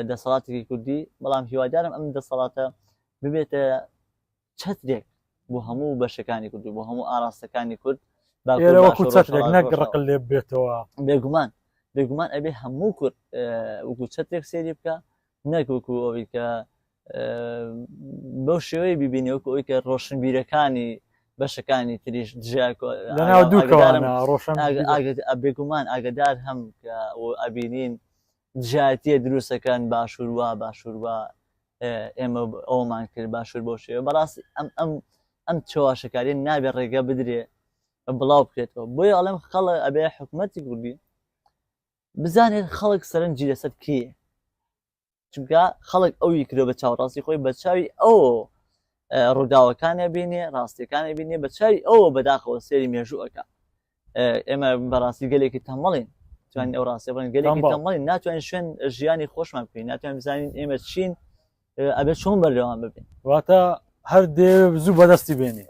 دەسەڵاتێکی کوردی بەڵام هیوادارم ئەم دەسەڵاتە ببێتە چەترێک بۆ هەموو بەشەکانی کورد بۆ هەموو ئاراستەکانی کورد وەکو چەترێک نەگڕقل لێ بێتەوە بێگومان ئەبێ هەموو کورد وەکو چەترێک سێری بکە نەکوەکو ئەوەی کە بەو شێوەیە ببینی وەکو ئەوەی کە ڕۆشنبیرەکانی بەشەکانی تریش لەناو دووکەوانە بێگومان ئاگدار هەم کە ئەبینین دژایەتیە دروستەکان باشووروە ئێمە ئەومان کرد باشوور بۆ شێوە بەڕاستی ئەم چاواشەکاری نابێت ڕێگە بدرێ بڵاو بکرێتەوە بۆیە ئەڵێم خەڵک ئەبێ حکوومەتی کوردی بزانێت خەڵک سەرنجی لەسەر کێ چونکە خەڵک ئەوی کرۆ بە چاوەڕاستی خۆی بە چاوی ئەو ڕووداوەکانە بینێ ڕاستیەکانە بینێ بە چاوی ئەوە بەداخەوە سێری مێژووەکە ئێمە بەڕاستی گەلێکی تەمەڵین توانین ئەو ڕاستی بڵین گەلێکی تەمەڵین ناتوانین شوێن ژیانی خۆشمان بکەین ناتوانین بزانین ئێمە چین ئەبێت چۆن بەردەوام ببین واتە هەر دێ زوو بەدەستی بێنێ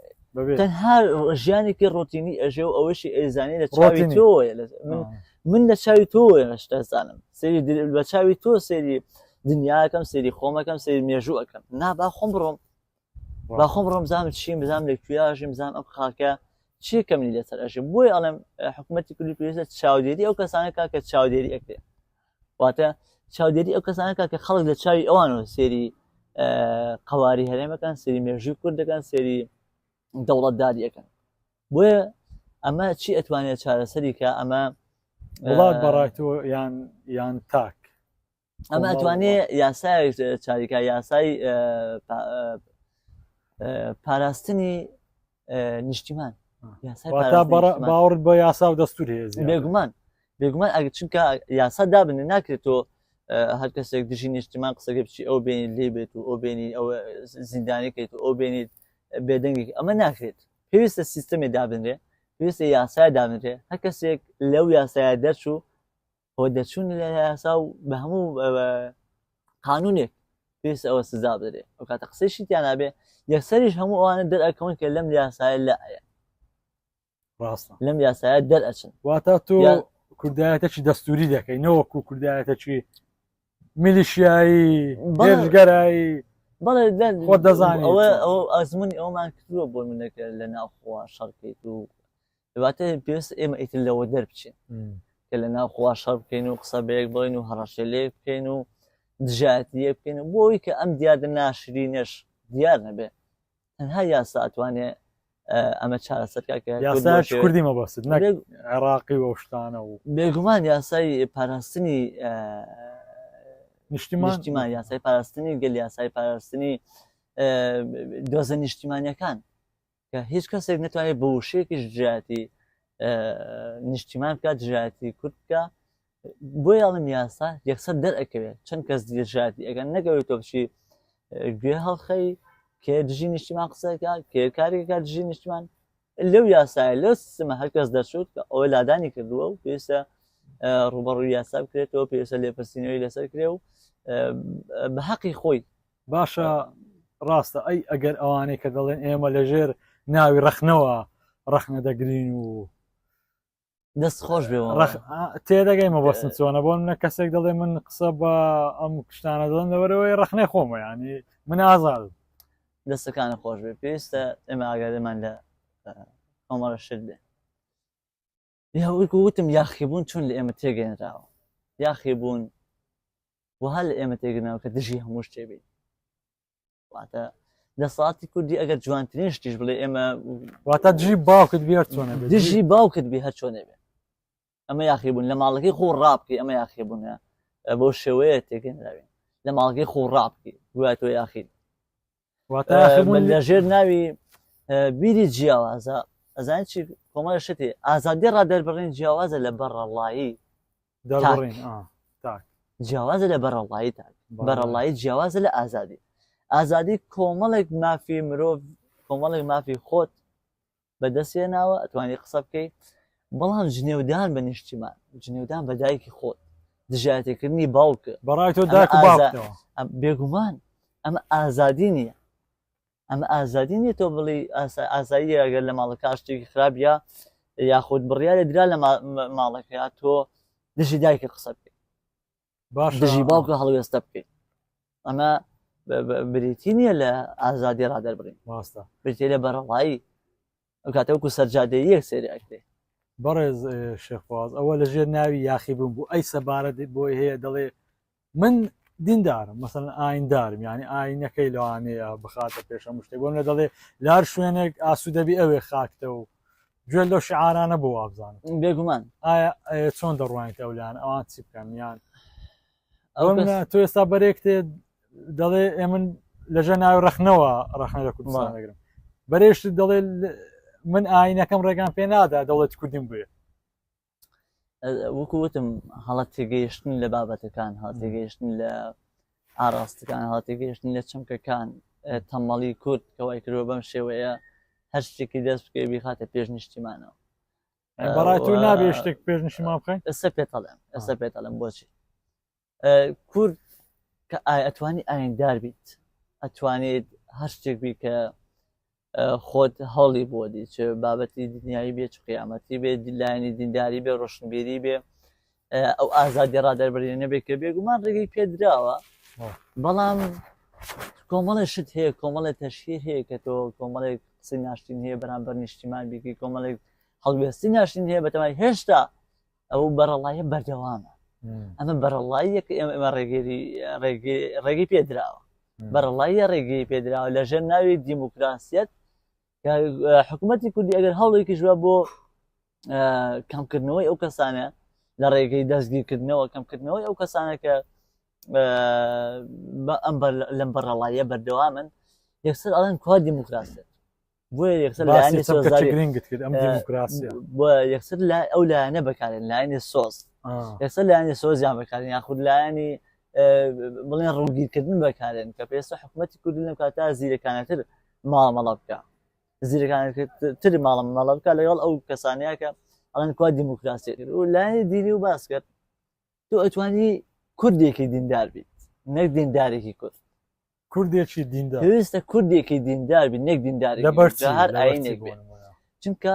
تەنها ژیانێکی ڕۆتینی ئەژێ و ئەوەشی ئێزانی لە چاوی تۆیە من لە چاوی تۆیە شتەزانم سێری بە چاوی تۆ سێری دنیاکەم سێری خۆمەکەم سێری مێژووەکەم با خۆم بڕۆم بزانم چیم بزانم لەکوێژیم بزانم ئەم خاکە چیەکەم لەسەر ئەژێ بۆی ئەڵێم حکوومەتی کوردی پێویستە چاودێری ئەو کەسانەکە کە چاودێری ئەکرێ واتە چاودێری ئەو کەسانەکە کە خەڵک لە چاوی ئەوانەوە سێری قەواری هەرێمەکان سێری مێژووی کوردەکان سێری دەوڵەتداریەکەن بۆیە ئەمە چی ئەتوانێت چارەسەری کە ئەمە وڵات بەڕایتەوە یان تاک ئەمە ئەتوانێت یاسای چاریکە یاسای پاراستنی نیشتیمان باوەڕ بە یاسا و دەستور هەیە بێگومان ئەگەر چونکە یاسا دابنێ ناکرێتەوە هەر کەسێک دژی نیشتیمان قسەکە بچی ئەو بینی لێ بێت و ئەو بینی ئەو زیندانیکەیت و ئەو بینیت بێدەنگی ئەمە ناکرێت پێویستە سیستەمی دابنرێ پێویستە یاسای دابنرێ هەر کەسێک لەو یاسایە دەرچوو ئەوە دەرچوون لە یاسا و بە هەموو قانونێک پێویستە ئەوە سزا بدرێ ئەو کاتە قسەیشی تیان نابێ یەکسەریش هەموو ئەوانە دەرئەکەون کە لەم یاسایە لایە لەم یاسایە دەرئەچن واتە تۆ کوردایەتێکی دەستوری دەکەی نەوەکو کوردایەتێکی میلیشیایی هێرشگەرایی بەڵێ خۆ دەزانێت ئەوە ئەزمموی ئەومان کردووە بۆ منەکە لە ناوخوا شەڕکەیت و دواتە پێویست ئێمە ئیتر لەوە دەربچین کە لە ناوخوا شەڕ بکەین و قسە بەیەک بڵین و هەڕەشە لێ بکەین و دژایەتیە بکەین و بۆی کە ئەم دیارە ناشرینەش دیار نەبێ تەنها یاسا ئەتوانێت ئەمە چارەسەرکە کە یاسای کوردی مەبەست عێراقی و شتانە و بێگومان یاسای پاراستنی نیشتیمان یاسای پاراستنی گەل یاسای پاراستنی دۆزە نیشتیمانیەکان کە هیچ کەسێک نتوانێت بە وشەیەکی ژایەتی نیشتیمان بکات ژایەتی کورد بکە بۆ یاڵم یاسا یەکسەر دەرئەکەوێت چەند کەس دژایەتی ئەگەر نەگەوێت تۆ بچی گوێ هەڵخەی کێ دژی نیشتیمان قسەکە کێکارێکە دژی نیشتیمان لەو یاسایە لەو سیستەمە هەر کەس دەرچوت کە ئەوە لادانی کردووە و پێویستە ڕوبەڕووی یاسا بکرێتەوە پێویستە لێپرسینەوەی لەسەر کرێ و بە حەقی خۆی باشە ڕاستە ئەگەر ئەوانەی کە دەڵێن ئێمە لەژێر ناوی ڕەخنەوە ڕەخنە دەگرین و دەست خۆش بێەوە تێدەگەی مەبەستن چۆنە بۆ منە کەسێک دەڵێ من قسە بە ئەم کشتانە دەڵێن لەوەرەوەی ڕەخنەی خۆمە ینی من ئازاد دەستەکانی خۆش بێ پێویستە ئێمە ئاگادارمان لە کۆمەڵە شت بێ وتم یاخیبوون چۆن لە ئێمە تێگەێنراوە یاخیبوون وها لە ئێمە تێگەناوە کە دژی هەموو شتێ بێت واتە دەسەڵاتی کوردی ئەگەر جوانترین شتیش بڵێ ئێمە واتە دژی باوکت بێت چۆنە بێت دژی باوکت بێ هەر چۆنێ بێ ئەمە یاخیبوون لە ماڵەکەی خۆ ڕابکەی ئەمە یاخیبوونە بۆ شێوەیە تێگەێنراوێن لە ماڵەکەی خۆ ڕابکەی گویا تۆ یاخید لەژێر ناوی بیری جیاوازە ئەزانانی چی کۆمەڵە شتی ئازادی ڕادەربڕین جیاوازە لە بەڕەڵایی جیاوازە لە بەڕەڵایی تاک بەڕەڵایی جیاوازە لە ئازادی ئازادی کۆمەڵێک مافی مرۆڤ کۆمەڵێک مافی خۆت بەدەستێناوە ئەتوانی قسە بکەیت بەڵام ژنێودان بە نیشتیمان ژنێودان بە دایکی خۆت دژایەتێکردنی باوکە بەڕای تۆ دایک و باوکتەوە بێگومان ئەمە ئازادی نییە ئەمە ئازادی نیە تۆ بڵی ئازایی ئەگەر لە ماڵەکە شتێکی خراپ یا یاخود بڕیارە درا لە ماڵەکە یا تۆ دژی دایکە قسە بکەیت دژی باوکە هەڵوێستە بکەیت ئەمە بریتی نییە لە ئازادی ڕادەربڕین بریتێ لە بەڕەڵایی ئەو کاتەوەکو سەرجادەیی یەک سێریاکتێ بەڕێز شێخواز ئەوە لەژێر ناوی یاخیبوون بوو ئەی سەبارەت بۆی هەیە دەڵێ من دیندارم مەسەڵەن ئایندارم یعنی ئاینەکەی لەوانەیە بخاتە پێش هەموو شتێک بۆم لە دەڵێ لار شوێنێک ئاسوودەبی ئەوێ خاکتە و گوێ لەو شعارانە بۆ وابزانم بێگومان ئایا چۆن دەڕوانیت ئەولان ئەوان چی بکەن یان تۆ ئێستا بەرێکتێ دەڵێ ئێمە لەژە ناوی ڕەخنەوە ڕەخنە لە کوردستان دەگرم بەرێشت دەڵێ من ئاینەکەم ڕێگان پێ نادا دەوڵەتی کوردیم بووە وەکو وتم هەڵەت تێگەیشتن لە بابەتەکان هەڵەت تێگەیشتن لە ئاراستەکان هەڵەت تێگەیشتن لە چەمکەکان تەمەڵی کورد کەوای کردوە بەم شێوەیە هەر شتێکی دەست بکەی بیخاتە پێش نیشتیمانەوە بەڕای تو نابێ شتێک پێش نیشتیمان بخەین ئێستا پێتەڵێم بۆچی کورد کە ئەتوانی ئایندار بیت ئەتوانێت هەر شتێک بی کە خۆت هەڵی بۆ دی چ بابەتی دنیایی بێ چ قیامەتی بێ لایەنی دینداری بێ ڕۆشنبیری بێ ئەو ئازادی ڕادەربڕینە بێ کە بێگومان ڕێگەی پێدراوە بەڵام کۆمەڵی شت هەیە کۆمەڵی تەشهیر هەیە کە تۆ کۆمەڵێک قسەی ناشتین هەیە بەرامبەر نیشتیمان بیکەی کۆمەڵێک هەڵوێستی ناشتین هەیە بەتەمای هێشتا ئەو بەرەڵایە بەردەوامە ئەمە بەرەڵاییە کە ئێمە ڕێگەی پێدراوە بەرەڵاییە ڕێگەی پێدراوە لەژێر ناوی دیموکراسیەت حکوومەتی کوردی ئەگەر هەوڵێکیشوە بۆ کەمکردنەوەی ئەو کەسانە لە ڕێگەی دەستگیرکردنەوە کەمکردنەوەی ئەو کەسانە کە لەم بەرەڵاییە بەردەوامن یەکسەر ئەڵێن کوا دیموکراسیەت بۆیە یەکسەر یەکسەر ئەو لایەنە بەکارێن لایەنی سۆز یەکسەر لایەنی سۆزیان بەکارێن یاخود لایەنی بڵێن ڕووگیرکردن بەکارێن کە پێویستە حکوومەتی کوردی لەم کاتە زیرەکانەتر ماڵەمەڵە بکە زیرەکانتر ماڵەمەڵە بکە لەگەڵ ئەو کەسانەیە کە ئەڵێن کوا دیموکراسی و لایەنی دینی و باس کرد تۆ ئەتوانی کوردێکی دیندار بیت نەک دیندارێکی کورد کوردێکی دیندار پێویستە کوردێکی دیندار بیت نەک دیندارێکی هەر ئاینێک بێت چونکە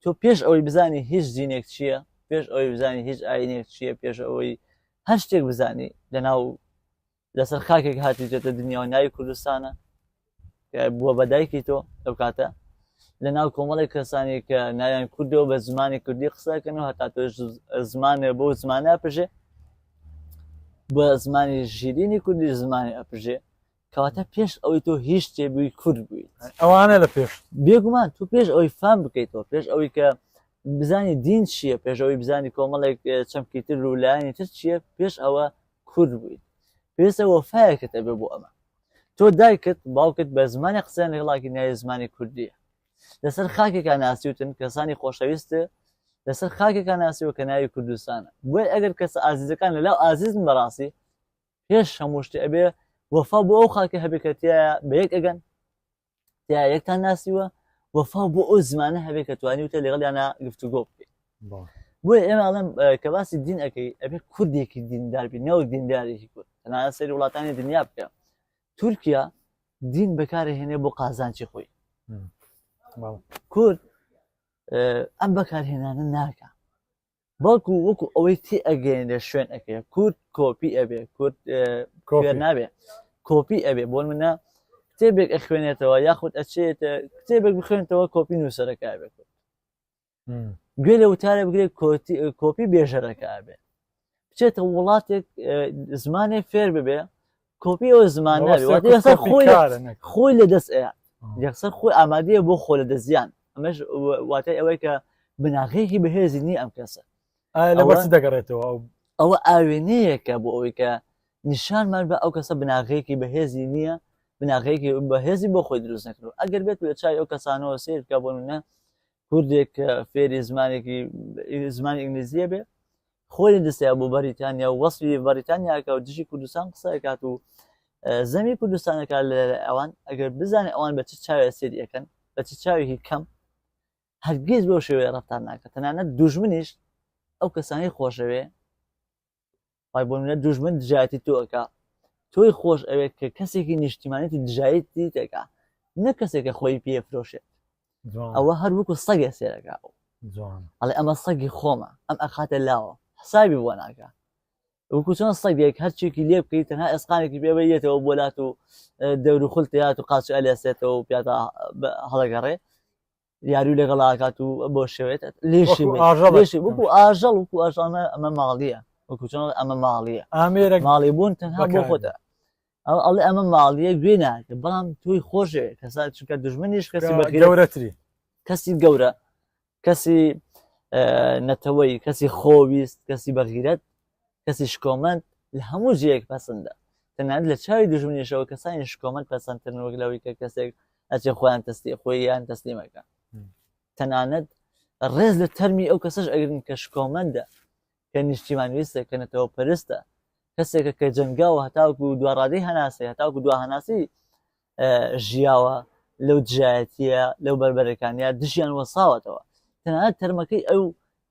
تۆ پێش ئەوەی بزانی هیچ دینێک چییە پێش ئەوەی بزانی هیچ ئاینێک چییە پێش ئەوەی هەر شتێک بزانی لەناو لەسەر خاکێک هاتیتێتە دنیاوە ناوی کوردستانە بووە بەدایکی تۆ ئەو کاتە لە ناو کۆمەڵی کەسانی کە ناویان کوردەوە بە زمانی کوردی قسەکەنەوە هەتا تۆ زمانێ بۆ زمانە ئەپژێ بە زمانی ژیرینی کوردی زمانی ئەپژێ کەواتە پێش ئەوەی تۆ هیچ شتێبووی کورد بوویت ئەوانە لە پێش بێگومان تو پێش ئەوەی فام بکەیتەوە پێش ئەوەی کە بزانی دین چییە پێش ئەوەی بزانی کۆمەڵێک چەمکیتر و لایەنی تر چییە پێش ئەوە کورد بوویت پێویستە وەفایەکەتە بێ بۆ ئەمە تۆ دایکت باوکت بە زمانی قسەیان لەگەڵاکی ناوی زمانی کوردیە لەسەر خاکێکان ناسیوتن کەسانی خۆشەویستە لەسەر خاکێکان ناسیوە کە ناوی کوردستانە بۆیە ئەگەر کەس ئازیزەکان لەلاو ئازیزن بەڕاستی پێش هەموو شتێ ئەبێ وەفا بۆ ئەو خاکە هەبێ کە تایە بە یەک ئەگەن تیا یەکتان ناسیوە وەفا بۆ ئەو زمانە هەبێ کە توانیوتە لەگەڵیانە گفتوگۆ بکەیت بۆیە ئێمە ئەڵێم کە باسی دین ئەەکەی ئەبێ کوردێکی دیندار بی نەوەک دیندارێکی کورد تەنانەت سەیری وڵاتانی دنیا بکە تورکیا دین بەکارهێنێ بۆ قازانچی خۆی کورد ئەم بەکارهێنانە ناکە بەڵکو وەکو ئەوەی تێ ئەگەین لە شوێن ئەەکەیە کورد کۆپی ئەبێ کورد نابێ کۆپی ئەبێ بۆ منە کتێبێک ئەخوێنێتەوە یاخود ئەچێتە کتێبێک بخوێنێتەوە کۆپی نووسەرەکە بێت گوێ لە وتارە بگرێت کۆپی بێژەرەکە بێت بچێتە وڵاتێک زمانێک فێر ببێ کۆپی ئەو زمانە خۆی لە دەست یەکسەر خۆی ئامادەیە بۆ خۆ لە دەستیان ئەمەش واتای ئەوەی کە بناغەیەکی بەهێزی نی ئەم کەسە لەبەرچ دەگەڕێتەوە ئەوە ئاوێنەیەکە بۆ ئەوەی کە نیشانمان بە ئەو کەسە بناغەیەکی بەهێزی نییە بناغەیەکی بەهێزی بۆ خۆی دروست نەکردو ئەگەر بێت لە چای ئەو کەسانەوە سیر بکە بۆ نمونە کوردێک فێری زمانی ئینگلیزیە بێ خۆی لە دەستەیە بۆ بەریتانیا و وەسفی بەریتانیاکە و دژی کوردستان قسەکات و زەمی کوردستانەکە لە ئەوان ئەگەر بزانێت ئەوان بە چ چاوی سێری ئەەکەن بە چ چاوێکی کەم هەرگیز بۆ شێوەیە ڕەفتار ناکات تەنانەت دوژمنیش ئەو کەسانی خۆشەوێ پای بۆ منە دوژمن دژایەتی تۆەکە تۆی خۆش ئەوێت کە کەسێکی نیشتیمانێتی دژایەتی تێکا نە کەسێکە خۆی پێفرۆشێت ئەوە هەر وەکو سەگە سێرەکە ئەڵێ ئەمە سەگی خۆمە ئەم ئەخاتە لاوە حسابی بۆ ناکە وەکو چۆن سەگێک هەرچێکی لێ بکەیت تەنها ئێسقانێکی پێ بێتەوە بۆلات و دەور و خولتیات و قاچ ئەلێسێتەوە و پیاتە هەڵەگەڕێ یاروی لەگەڵاکات و بۆ شێوێت لێشی وەکو ئاژەڵ وەکو ئاژانە ئەمە ماڵیە وەکو چۆن ئەمە ماڵیە ئامێرە ماڵی بوون تەنها بۆ خۆتە ئەڵێ ئەمە ماڵیە گوێ ناکە بەڵام توی خۆشێ کەسا چونکە دژمنیش کەسی گەورەتری کەسی گەورە کەسی نەتەوەی کەسی خۆویست کەسی بەغیرەت کەسی شکۆمەند لە هەموو جەیەک پەسەندە تەنانەت لە چاوی دژمنیشەوە کەسانی شکۆمەند پەسەندترن وەک لەوەی کە کەسێک ئەچێ خۆیان خۆیان تەسلیمەکە تەنانەت ڕێز لە تەرمی ئەو کەسەش ئەگرن کە شکۆمەندە کە نیشتیمانویستە کە نەتەوە پەرستە کەسێکە کە جەنگاوە هەتاوکو دوڕادەی هەناسی هەتاوکو دوا هەناسی ژیاوە لەو دژایەتیە لەو بەربەرەکانیا دژیان وەساوەتەوە تەنانەت تەرمەکەی ئەو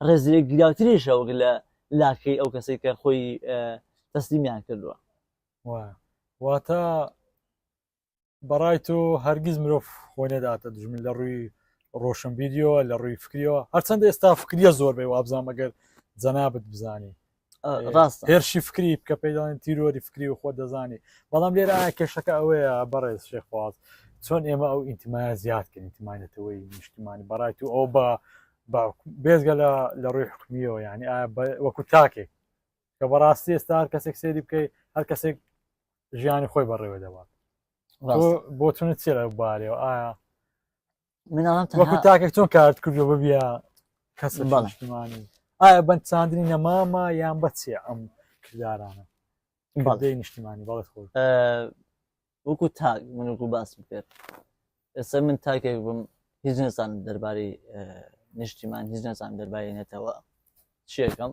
ڕێزلێ گیراوتریشە وەک لە لاکەی ئەو کەسێک کە خۆی تەسلیمیان کردووە واتە بەڕای تۆ هەرگیز مرۆڤ خۆی نەداتە دژمن لە ڕووی ڕۆشن ڤیدیۆ لە ڕووی فکریەوە هەرچەندە ئێستا فکریە زۆر بێ وابزانام ئەگەر جەنابەت بزانی ڕاستە هێرشی فکری بکە پێداڵێن تیرۆری فکری و خۆ دەزانی بەڵام لێرە کێشەکە ئەوەیە بەڕێز شێخواز چۆن ئێمە ئەو ئینتیمایە زیادکەن ئینتیمانەتەوەی نیشتیمانی بەڕای تو ئەو بە بێزگە لە ڕووی حکمیەوە یعنی وەکو تاکێک کە بەڕاستی ئێستا هەر کەسێک سێری بکەی هەر کەسێک ژیانی خۆی بەڕێوە دەبات بۆ چونت چێ لە بارەوە ئایا وەکو تاکێک چۆن کارت کردو ببیە کەس نیشتیمانی ئایا بەند چاندنی نەمامە یان بەچێ ئەم کردارانە بەڵێ نیشتیمانی بەڵێت خۆ وەکو تاک من وەکو باسم کرد ئێستا من تاکێک بم هیچ نەزانم دەربارەی نیشتیمان هیچ نەزانم دەربارەی نێتەوە چیەکەم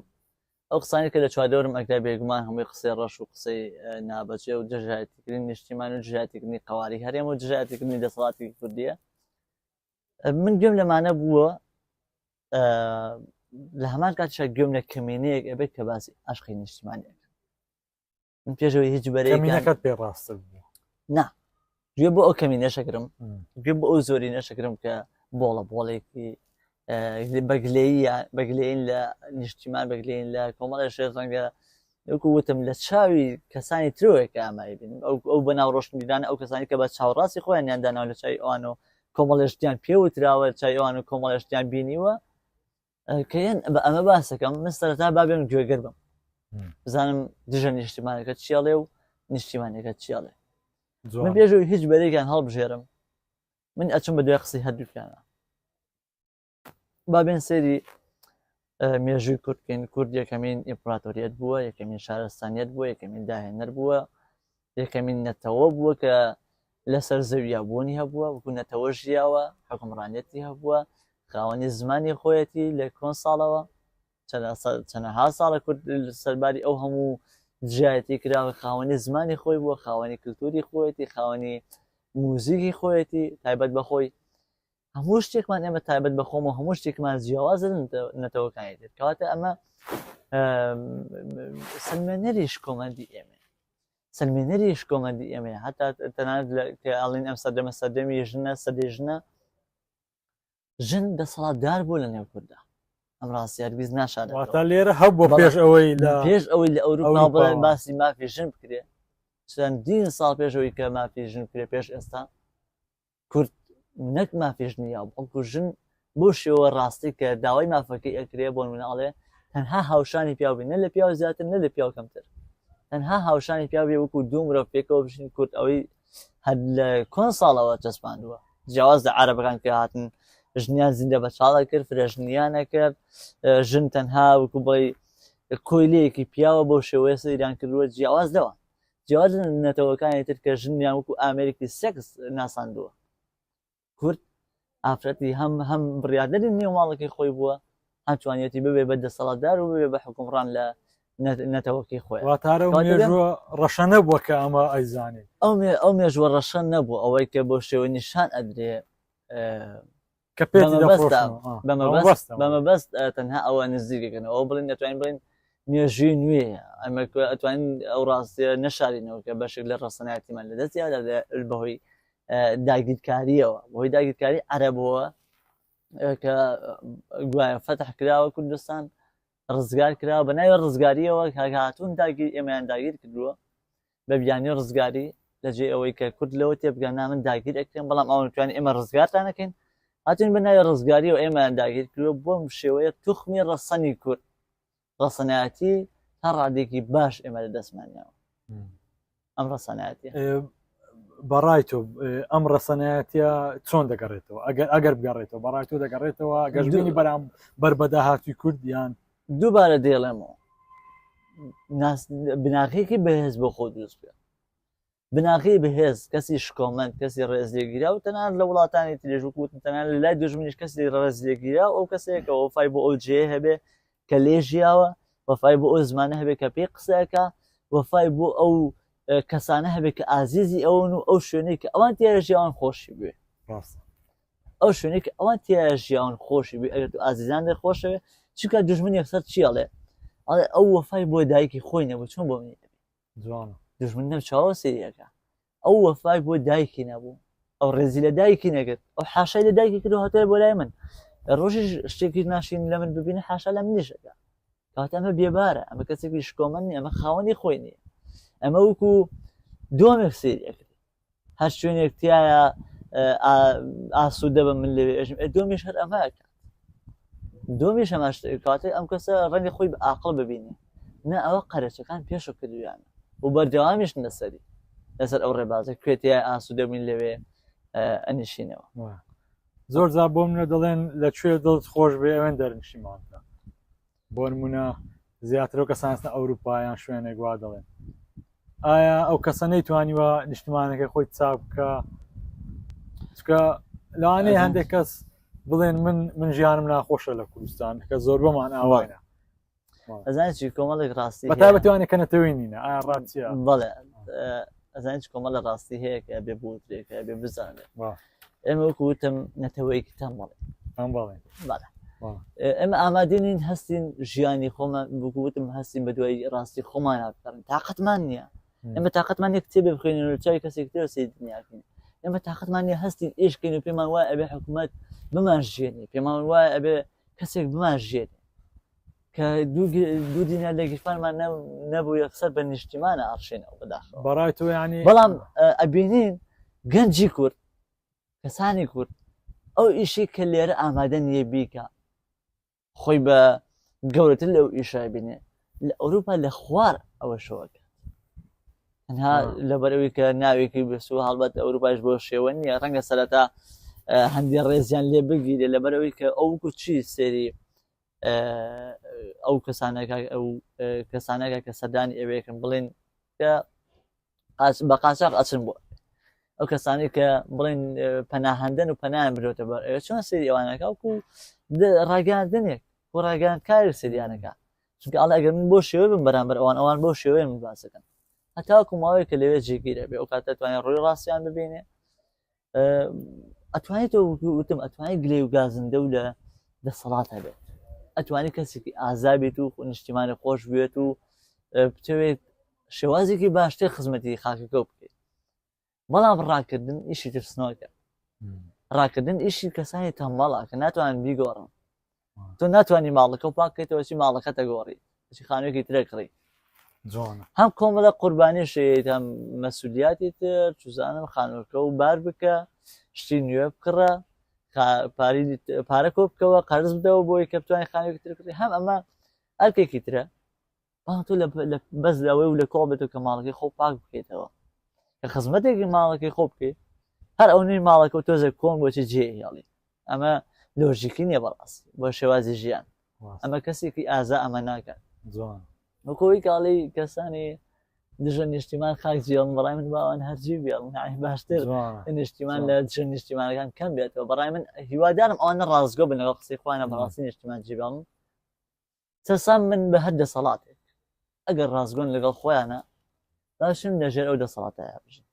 ئەو قسانی کە لە چوادەورم ئەکرا بێگومان هەمووی قسەی ڕەش و قسەی نابەجێ و دژایەتیکردنی نیشتیمان و دژایەتیکردنی قەواری هەرێم و دژایەتیکردنی دەسەڵاتی کوردیە من گوێم لەمانە بووە لە هەمان کاتیشە گوێم لە کەمینەیەک ئەبێت کە باسی عاشقی نیشتیمانیەکە من پێشەوەی هیچ بەرەیەکەت پێ ڕاستە بوو نا گوێ بۆ ئەو کەمینە شەکرم گوێ بۆ ئەو زۆری نەشەکرم کە بۆڵێکی بەگلەین لە نیشتیمان بەگلەین لە کۆمەڵی شێزەنگە وەکو وتم لە چاوی کەسانی ترۆیەکە ئامایی بین ئەو بەناو ڕۆشنبیرانە ئەو کەسانی کە بە چاوەڕاستی خۆیان یانداناو لە چای ئەوان و کۆمەڵێشتیان پێوتراوە چای ئەوان و کۆمەڵێشتیان بینیوە کەیان بە ئەمە باسەکەم من سەرەتا بابێم گوێگەر بم بزانم دژە نیشتیمانەکە چیاڵێ و نیشتیمانەکە چیاڵێ من پێشەوەی هیچ بەرێکیان هەڵبژێرم من ئەچم بە دوای قسەی هەردووکانە بابێن سێری مێژووی کوردکەین کورد یەکەمین ئیمپراتۆریەت بووە یەکەمین شارستانیەت بووە یەکەمین داهێنەر بووە یەکەمین نەتەوە بووە کە لەسەر زەویە بوونی هەبووە وەکو نەتەوە ژیاوە حکومڕانێتی هەبووە خاوەنی زمانی خۆیەتی لە کۆن ساڵەوە چەندەها ساڵە کورد سەرباری ئەو هەموو دژایەتی کراوە خاوەنی زمانی خۆی بووە خاوەنی کللتوری خۆیەتی خاوەنی موزیکی خۆیەتی تایبەت بەخۆی هەموو شتێکمان ئێمە تایبەت بەخۆم و هەموو شتێکمان جیاوازە نەتەوەکانی دێت کەواتە ئەمە سلمێنەریش کۆمەندی ئێمە سلمێنەریش کۆمەندی ئێمە هەتا تەنانەت کە ئاڵین ئەم سەردەمە سەردەمی ژنە سەدەی ژنە ژن دەسەڵاتدار بوو لە نێو کووردا ئەم ڕاستی هەرگیز ناشارێتەوە لێرە هەبوو پێش ئەوەی لە ئەوروپا باسی مافی ژن بکرێ چەندین ساڵ پێشەوەی کە مافی ژن کرێ پێش ئێستا کورد نەک مافی ژنیە بەڵکو ژن بۆ شێوە ڕاستی کە داوای مافەکەی ئەکرێ بۆ مناڵێ تەنها هاوشانی پیاوی نە لە پیاو زیاتر نە لە پیاو کەمتر تەنها هاوشانی پیاوی وەکو دوو مرۆڤ پێکەوە بژین کورد ئەوەی هەر لە کۆن ساڵەوە چەسپاندووە جیاواز لە عەرەبەکان کە هاتن ژنیان زیندە بە چاڵە کرد فرەژنیان نەکرد ژن تەنها وەکو بڵێ کۆیلەیەکی پیاوە بۆ شێوەیە سەیران کردووە جیاواز دەوە جیاواز نەتەوەکانی تر کە ژنیان وەکو ئامێریکی سێکس ناساندووە کورد ئافرەتی هەم بڕیاردەری نێو ماڵەکەی خۆی بووە هەم توانێتی ببێ بە دەسەڵاتدار و ببێ بە حکومڕان لە نەتەوەکەی خۆی واتارە مێژووە ڕەشە نەبووە کە ئەمە ئەیزانێت ئەو مێژوە ڕەشە نەبوو ئەوەی کە بۆ شێوە نیشان ئەدرێ کە پێی بەمەبەست تەنها ئەوە نزیکەکەن ئەو بڵین دەتوانین بڵین مێژووی نوێیە ئەمە ئەتوانین ئەو ڕاستیە نەشارینەوە کە بەشێک لە ڕەسەنایەتیمان لە دەستیادا بەهۆی داگیرکاریەوە بەهۆی داگیرکاری عەرەبەوە کە گوایە فەتح کراوە کوردستان ڕزگار کراوە بە ناوی ڕزگاریەوە هاتوون ئێمەیان داگیر کردووە بە بیانی ڕزگاری لەجێ ئەوەی کە کورد لەوە تێبگەن نامن داگیر ئەکرێن بەڵام ئەو نتوانین ئێمە ڕزگارتان نەکەین هاتوین بە ناوی ڕزگاریەوە ئێمەیان داگیر کردووە بۆم شێوەیە توخمی ڕەسەنی کورد ڕەسەنایەتی تا ڕادێکی باش ئێمە لە دەستمانیاوە ئەم ڕەسەنایەتی بەڕای تۆ ئەم ڕەسەنایەتیە چۆن دەگەڕێتەوە ئەگەر بگەڕێتەوە بەڕای تۆ دەگەڕێتەوە گەژبینی بەرام بەربەداهاتووی کوردیان دووبارە دێڵێمەوە بناغەیەکی بەهێز بۆ خۆ دروست بێ بناغی بەهێز کەسی شکۆمەند کەسی ڕێزلێگیرا و تەنان لە وڵاتانی ترێژوکوت تەنان لە لای دوژمنیش کەسی ڕێزلێگیرا ئەو کەسێکە وەفای بۆ ئەو جێ هەبێ کە لێژیاوە وەفای بۆ ئەو زمانە هەبێت کە پێی قسەکە وەفای بۆ ئەو کەسانە هەبێت کە ئازیزی ئەوەن و ئەو شوێنەی کە ئەوان تێرە ژیان خۆشی بێ ئەو شوێنەی کە ئەوان تێرە ژیان خۆشی بێ ئەگەر ئازیزان دێ خۆشەوێ چونکە دوژمن یەکسەر چیاڵێ ئەڵێ ئەو وەفای بۆ دایکی خۆی نەبوو چۆن بۆ منی جوانە دوژمن نەمچاوە سریەکە ئەو وەفای بۆ دایکی نەبوو ئەو ڕێزی لە دایکی نەگرت ئەو حاشای لە دایکی کرد و هاتووە بۆ لای من ڕۆژی شتێکی ناشین لە من ببینە حاشا لە منیشەکە کاتە ئەمە بێبارە ئەمە کەسێکی شکۆمەنی ئەمە خاوەنی خۆی نییە ئەمە وەکو دۆمێک سریەکرد هەر شوێنێک تایە ئاسوودە بە من لەوێ ئەژم دۆمیش هەر ئەمەکە دۆمیش ئەمە کاتێ ئەم کەسە ڕەنگە خۆی بە عاقڵ ببینێ نە ئەوە قەرەچەکان پێشە کردویانە و بەردەوامیش لەسەری لەسەر ئەو ڕێبازە کوێتیە ئاسوودە بین لەوێ ئەنیشینەوە زۆر جا بۆ منە دەڵێن لەکوێ دڵت خۆش بێ ئەوێن دەرنیشیمانکە بۆ نمونە زیاترەوە کەسانستە ئەوروپایان شوێنێک وا دەڵێن ئایا ئەو کەسە نەیتوانیوە نیشتمانەکە خۆی چاپ بکە چکە لەوانەیە هەندێک کەس بڵێن من ژیانم ناخۆشە لە کوردستان کە زۆر بەمان ئاوایە ئەزانانی چی کۆمەڵێک ڕاستی بەتابەتوانێت کە نەتەوەی نینە ئایا ڕاستیە بەڵێ ئەزانانی کۆمەڵە ڕاستی هەیە کە بێ بوترێکە بێ بزانێت ئێمە وەکو وتم نەتەوەیکتان بڵێ بەڵێ ئێمە ئامادەین هەستین ژیانی خۆمان بگوتم هەستین بە دوای ڕاستی خۆمان ناکەین تااقەتمان نییە ئێمە تااقەتمان نیە کتێبێ بخوێنین و چاوی کەسێک تر سی دنیاکەین ئێمە تااقەتمان نیە هەستین ئێشکەین و پێمان وایە ئەبێ حکوومەت بمان ژێنی پێمان وایە ئەبێ کەسێک بمان ژێنی کە دوو دینار لە گیرفانمان نەبوو یەکسەر بە نیشتیمانە ئاڕشێنەوە بەداخەوە بەڕای تۆ ینی بەڵام ئەبینین گەنجی کورد کەسانی کورد ئەو ئیشی کە لێرە ئامادە نییە بیکە خۆی بە گەورەتر لەو ئیشای بینێ لە ئەوروپا لە خوار ئەوە شەوەکە تەنها لەبەرەوەی کە ناوێکی بسووە هەڵبەت ئەوروپاش بۆ شێوە نییە ڕەنگە سەرەتا هەندی ڕێزیان لێ بگیرێ لەبەرەوەی کە ئەو وەکو چی سێری ئەو کەسانەکە کە سەردانی ئەوەیەکن بڵێن کە بە قاچاق ئەچن بووە ئەو کەسانی کە بڵێن پەناهەندەن و پەنایان برۆتە بەر ئەوە چۆن سێری ئەوانەکە وەکو ڕاگەاندنێک و ڕاگەاندکاری سریانەکە چونکە ئەڵێ ئەگەر من بۆ شێوە بم بەرامبەر ئەوان بۆ شێوەیە من باسەکەن هەتاوەکو ماوەیە کە لەوێ جێگیرە بێ ئەو کاتە ئەتوانێت ڕووی ڕاستیان ببینێ ئەتوانێتەوە وتم ئەتوانێت گلێ و گازندە و لە دەسەڵات هەبێت ئەتوانێت کەسێکی ئازابێت و نیشتیمانی خۆش بێت و بتەوێت شێوازێکی باشتر خزمەتی خاکەکە بکەیت بەڵام ڕاکردن ئیشی ترسنۆکە ڕاکردن ئیشی کەسانی تەمەڵە کە ناتوانن بیگۆڕن تۆ ناتوانانی ماڵەکە و پاکەیتەوە چی ماڵەکە تەگۆڕی چی خانوویەکی ترە کڕی جوانە هەم کۆمەڵە قوربانیشێت هەم مەسئولیاتی تر چزانم خانووەکە و بار بکە شتی نوێ بکڕە پارە کۆ بکەوە قەرز بدەوە بۆی کە بتوانین خانوویەکی تر بکڕی هەم ئەمە ئەرکێکی ترە بەڵام تۆ بەس لەوەی و لە کۆڵ بێتەوە کە ماڵەکەی خۆ پاک بکەیتەوە کە خزمەتێکی ماڵەکەی خۆ بکەیت هەر ئەو نوێی ماڵەکە و تۆزێک کۆن بۆچی جێهێڵی ئەمە لۆژیکی نییە بەڕاستی بۆ شێوازی ژیان ئەمە کەسێکی ئازا ئەمە ناکات جوان وەکۆی کاڵی کەسانی دژە نیشتیمان خاک جێڵن بەڕای من باوان هەرجی بێڵن باشتر نیشتیمان لە دژە نیشتیمانەکان کەم بێتەوە بەڕای من هیوادارم ئەوانە ڕازگۆ بن لەگەڵ قسەی خوانە بەڕاستی نیشتیمان جێبێڵن چەسان من بە هەر دەسەڵاتێک ئەگەر ڕازگۆن لەگەڵ خۆیانە باشم لەژێر ئەو دەسەڵاتەیە بژین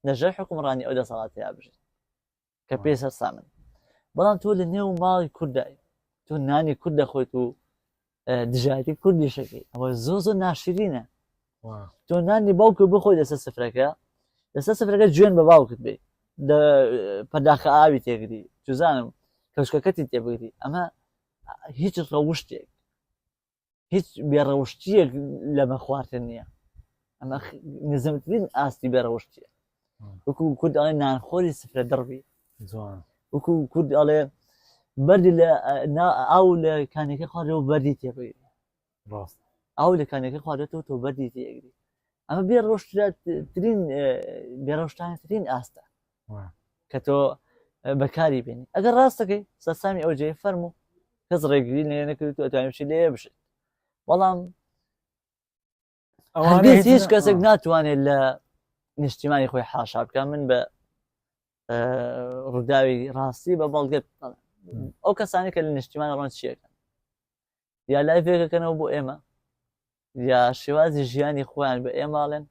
لەژێر حکومڕانی ئەو دەسەڵاتەیە بژین کە پێی سەرسا من بەڵام تۆ لە نێو ماڵی کوردای تۆ نانی کورد دەخۆیت و دژایەتی کوردی شەکەی ئەوە زۆر ناشرینە تۆ نانی باوکە بخۆی لەسەر سفرەکە لەسەر سفرەکە گوێن بە باوکت بێ پەرداخە ئاوی تێگری توزانم کەوشکەکەتی تێبگری ئەمە هیچ ڕەوشتێک هیچ بێڕەوشتیەک لەمە خواردن نییە ئەمە نزمترین ئاستی بێڕەوشتیە وەکو کورد ئەڵێ نانخۆری سفرە دەڕبی وەکو کورد ئەڵێ بەردی لە ئاو لە کانێکی خواردەوە بەردی تێبگری ئاو لە کانێکی خواردێتەوە تۆ بەردی تێگری ئەمە بێڕۆشتترین بێڕۆشتانترین ئاستە کە تۆ بەکاری بێنی ئەگەر ڕاستەکەی سەرسامی ئەو جێ فەرموو کەس ڕێگری لێ نەکرد و ئەتوانیشی لێ بشێت بەڵام هیچ کەسێک ناتوانێت لە نیشتیمانی خۆی حاشا بکە من بە ڕووداوی ڕاستی بە بەڵگەت ئەو کەسانی کە لە نیشتیمانە ڕۆن چیەکەن یا لایڤێکەکەنەوە بۆ ئێمە یا شێوازی ژیانی خۆیان بە ئێماڵێن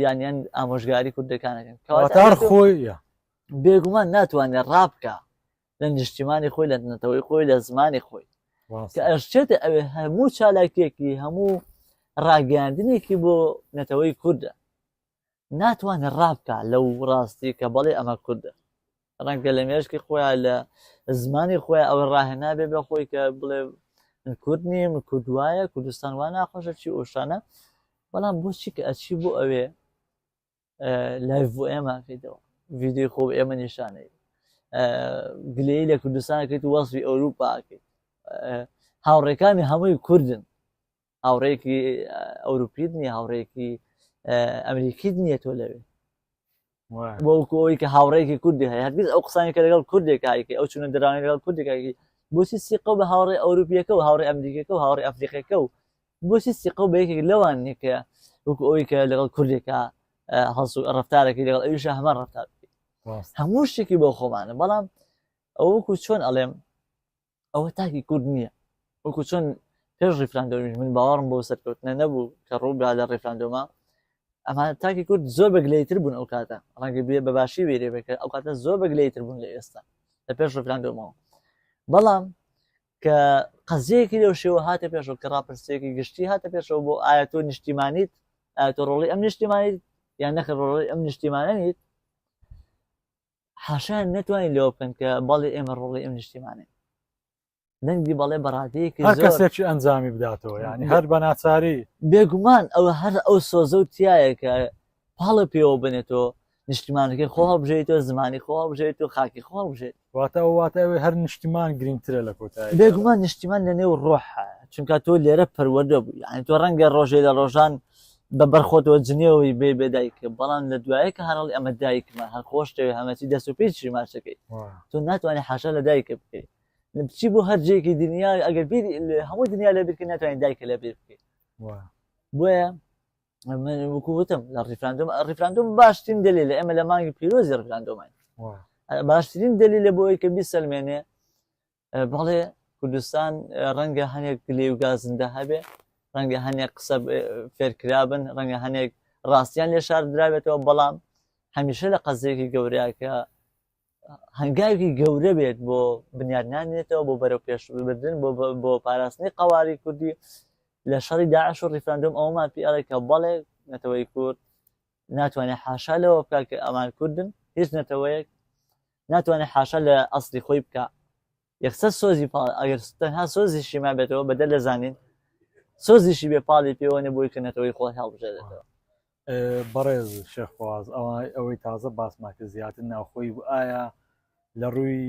یانیان ئامۆژگاری کوردەکانەکەن کەواتە خۆی بێگومان ناتوانێت ڕابکە لە نیشتیمانی خۆی لە نەتەوەی خۆی لە زمانی خۆی کە ئەشتێتە ئەوێ هەموو چالاکیەکی هەموو ڕاگەاندنێکی بۆ نەتەوەی کووردە ناتوانێت ڕابکە لەو ڕاستی کە بەڵێ ئەمە کووردە ڕەنگە لە مێشکی خۆیان لە زمانی خۆی ئەوە ڕاهێنابێ بە خۆی کە بڵێ من کورد نیم من کوردوایە کوردستان وان ناخۆشە چی ئۆشانە بەڵام بۆچی کە ئەچی بۆ ئەوێ لایڤ بۆ ئێمەکەیتەوە ڤیدیۆی خۆ ئێمە نیشانەی گلەی لە کوردستانەکەیت و وەسفی ئەوروپاکەیت هاوڕێکانی هەمووی کوردن هاوڕێکی ئەوروپیت نییە هاوڕێکی ئەمریکیت نییە تۆ لەوێ بۆکو ئەوی کە هاوڕێکی کوردی هەیە هەرگیز ئەو قسانی کە لەگەڵ کوردێکایکی ئەو چونە دەرانی لەگەڵ کوردێکایکی بۆچی سیقە بە هاوڕێ ئەوروپیەکە و هاوڕێ ئەمریکەکە و هاوڕێ ئەفریقیەکە و بۆچی سیقە بە یەکێک لەوان نیکە وەکو ئەوی کە لەگەڵ کوردێکە هەڵسو ڕفتارێکی لەگەڵ ئەویشە هەمان ڕفتار هەموو شتێکی بۆ خۆمانە بەڵام ئەو وەکو چۆن ئەڵێم ئەوە تاکی کورد نییە وەکو چۆن پێش ڕیفراندۆمیش من باوەڕم بۆ سەرکەوتنە نەبوو کە ڕووبا لە ڕیفراندۆما ئەمە تاکی کورد زۆر بەگلەیتر بوون ئەو کاتە ڕەنگە بێ بە باشی وێرێ بکە ئەو کاتە زۆر بەگلەیتر بوون لە ئێستا لە پێش ڕیفراندۆمەوە بەڵام کە قەزەیەکی لەو شێوە هاتە پێشەوە کە ڕاپرسەیەکی گشتی هاتە پێشەوە بۆ ئایا تۆ نیشتیمانیت ئایا تۆ ڕۆڵی ئەم نیشتیمانیت یان نەخێ ڕۆڵی ئەم نیشتیمانە نیت حاشا نەتوانین لەوە بکەن کە بەڵێ ئێمە ڕۆڵی ئەم نیشتیمانێ دەنگی بەڵێ بەڕادەیەکی هەر کەسێکی ئەنجامی بداتەوە یعنی هەر بە ناچاری بێگومان ئەوە هەر ئەو سۆزە و تایە کە پاڵە پێوە بنێتەوە نیشتیمانەکەی خۆ هەڵبژێتەوە زمانی خۆ هەڵبژێتەوە خاکی خۆ هەڵبژێت واتە هەر نیشتیمان گرنگترە لە کۆتایی بێگومان نیشتیمان لە نێو ڕۆحە چونکە تۆ لێرە پەروەردە بوو یعنی تۆ ڕەنگە ڕۆژێ لە ڕۆژان بە بەرخۆتەوە جنێەوەی بێ بێدایکە بەڵام لە دوایە کە هەرڵی ئەمە دایکمە هەر خۆشتەوێ هەمەچی دەست و پێچی ماچەکەی تۆ ناتوانێت حاشا لە دایکە بکەیت بچی بۆ هەرجێکی دنیا ئەگەر هەموو دنیا لە بیرکە ناتوانین دایکە لە بیر بکەیت بۆیە من وەکووتم لە ڕیفراندۆم باشترین دلیل ئێمە لە مانگی پیرۆزی ڕیفراندۆمان باشترین دلیلە بۆ ئەوەی کە بیسەلمێنێ بەڵێ کوردستان ڕەنگە هەنێک لێ و گازندە هەبێ ڕەنگە هەنێک قسە فێرکرابن ڕەنگە هەنێک ڕاستیان لێ شار درابێتەوە بەڵام هەمیشە لە قەزەیەکی گەورەیە کە هەنگاوی گەورە بێت بۆ بنیادنانێتەوە بۆ بەرەو پێشبردن بۆ پاراستنی قەواری کوردی لە شەڕی داعش و ڕیفراندۆم ئەومان پێڵێ کە بەڵێ نەتەوەی کورد ناتوانێت حاشا لەوە بکات کە ئەمان کوردن هیچ نەتەوەیەک ناتوانێت حاشا لە ئەسڵی خۆی بکە یەکسەر سۆزی ئەگەر تەنها سۆزیشی ما بێتەوە بەدە لە زانین سۆزیشی بێ پاڵی پێوەنە بۆی کەنێتەوەی خۆی هەڵبژێرێتەوە. بەڕێز شێخواز ئەوەی تازە باسماکە زیاتر ناوخۆی بوو ئایا لە ڕووی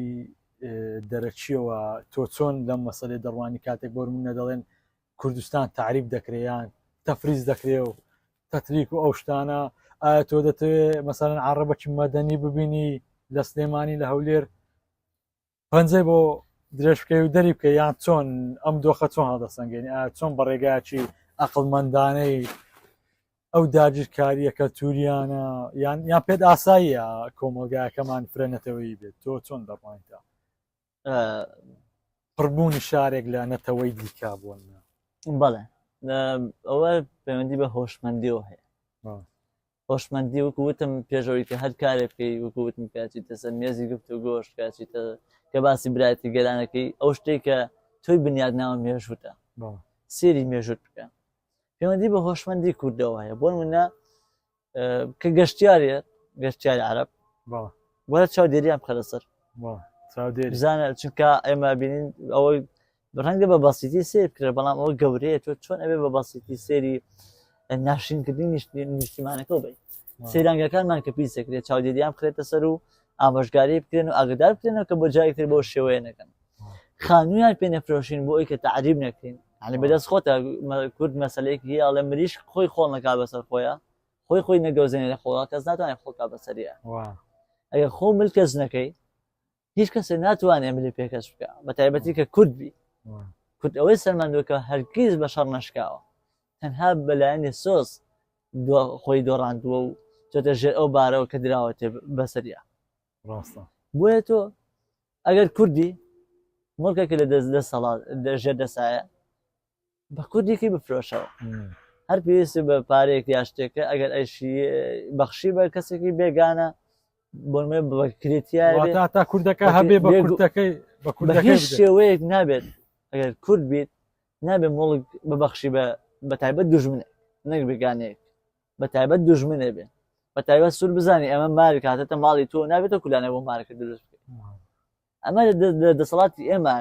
دەرەچیەوە تۆ چۆن لەم مەسەلەی دەڕوانی کاتێک بۆ منە دەڵێن کوردستان تعریف دەکرێیان تەفریز دەکرێ و تەتریک و ئەو شتانە ئایا تۆ دەتەوێت مەسەلەن عەرەبەکی مەدەنی ببینی لە سلێمانی لە هەولێر پەنجەی بۆ درێژ بکەی و دەری بکە یان چۆن ئەم دۆخە چۆن هەڵدەسەنگێنی ئایا چۆن بە ڕێگایکی عەقڵمەندانەی ئەو داگیرکاریە کەلتوریانە یان پێت ئاساییە کۆمەلگایەکەمان فرێنەتەوەی بێت تۆ چۆن دەڕوانیتە پڕبوونی شارێک لە نەتەوەی دیکا بوون بەڵێ ئەوە پەیوەندی بە هۆشمەندیەوە هەیە هۆشمەندی وەکووتم پێشەوەی کە هەر کارێک بکەی وەکووتم کاچیتە سەر مێزی گفت و گۆشت کاچیتە کە باسی برایەتی گەلانەکەی ئەو شتێک کە تۆی بنیاد ناوە مێژوتە سێری مێژوت بکە پەیوەندی بە هۆشمەندی کوردەوە هەیە بۆ نمونە کە گەشتیاری عەرەب وەرە چاودێریان بخە لەسەر بزانە چونکە ئێمە بینین ئەوەی ڕەنگە بە بەسیتی سێر بکرێت بەڵام ئەوە گەورەیە تۆ چۆن ئەبێ بە بەسیتی سێری ناشرینکردنی نیشتیمانەکە بێت سەیرانگەکانمان کە پیسەکرێت چاودێریان بخرێتە سەر و ئامۆژگاری بکرێن و ئاگدار بکرێنەوە کە بۆ جایەکتر بۆ شێوەیە نەکەن خانوویان پێ نەفرۆشین بۆ ئەوی کە تعریب نەکرین یعنی بەدەست خۆتە کورد مەسەلەیەکی هەیە ئەڵێ مریش خۆی خۆڵ نەکا بەسەر خۆیە خۆی نەگەوزێنێ لە خۆڵا کەس ناتوانێت خۆڵکا بەسەریە ئەگەر خۆ ملکەس نەکەی هیچ کەسێ ناتوانێت ملی پێکەس بکە بە تایبەتی کە کورد بی کورد ئەوەی سەرماندووەکە هەرگیز بەشەڕ نەشکاوە تەنها بەلایەنی سۆز خۆی دۆڕاندووە و چۆتە ژێر ئەو بارەوە کە دراوەتێ بەسەریە بۆیە تۆ ئەگەر کوردی مڵکێکی لە ژێر دەسایە بە کوردێکی بفرۆشەوە هەر پێویستی بە پارێک یا شتێکە ئەگەر ئەیشی بەخشی بە کەسێکی بێگانە بۆمێ بەکرێتیایە تا کوردەکە هەبێ بە کوردەکەی بە هیچ شێوەیەک نابێت ئەگەر کورد بیت نابێت مڵک ببەخشی بە تایبەت دوژمنێک نەک بێگانەیەک بە تایبەت دوژمنێ بێ بە تایبەت سوور بزانانی ئەمە ماری کاتێتە ماڵی تۆ نابێتە کولانە بۆ مارەکە دروست بکەیت ئەمە دەسەڵاتی ئێمە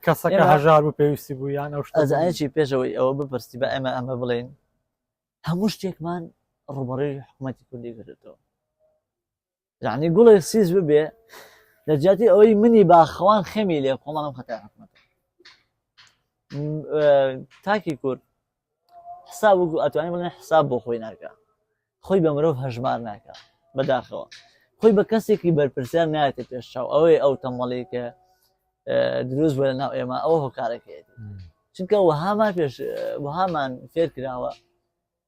کەسەکە هەژار بوو پێویستی بوو یان ئەو ئەزانێکی پێشەوەی ئەوە بپرسی بە ئەمە بڵێن هەموو شتێکمان ڕوبەڕێی حکوومەتی کوردی کردێتەوە یعنی گوڵێک سیز ببێ لە جیاتی ئەوەی منی باخەوان خێمی لێ خۆمانم خەتای حکوومەتە تاکی کورد حساب ئەتوانین بڵێن حساب بۆ خۆی ناکە خۆی بە مرۆڤ هەژمار ناکە بەداخەوە خۆی بە کەسێکی بەرپرسیار نایەتە پێشچاو ئەوەی ئەو تەمەڵی کە دروست بە لە ناو ئێمە ئەوە هۆکارەکەیەتی چونکە وەهامان فێر کراوە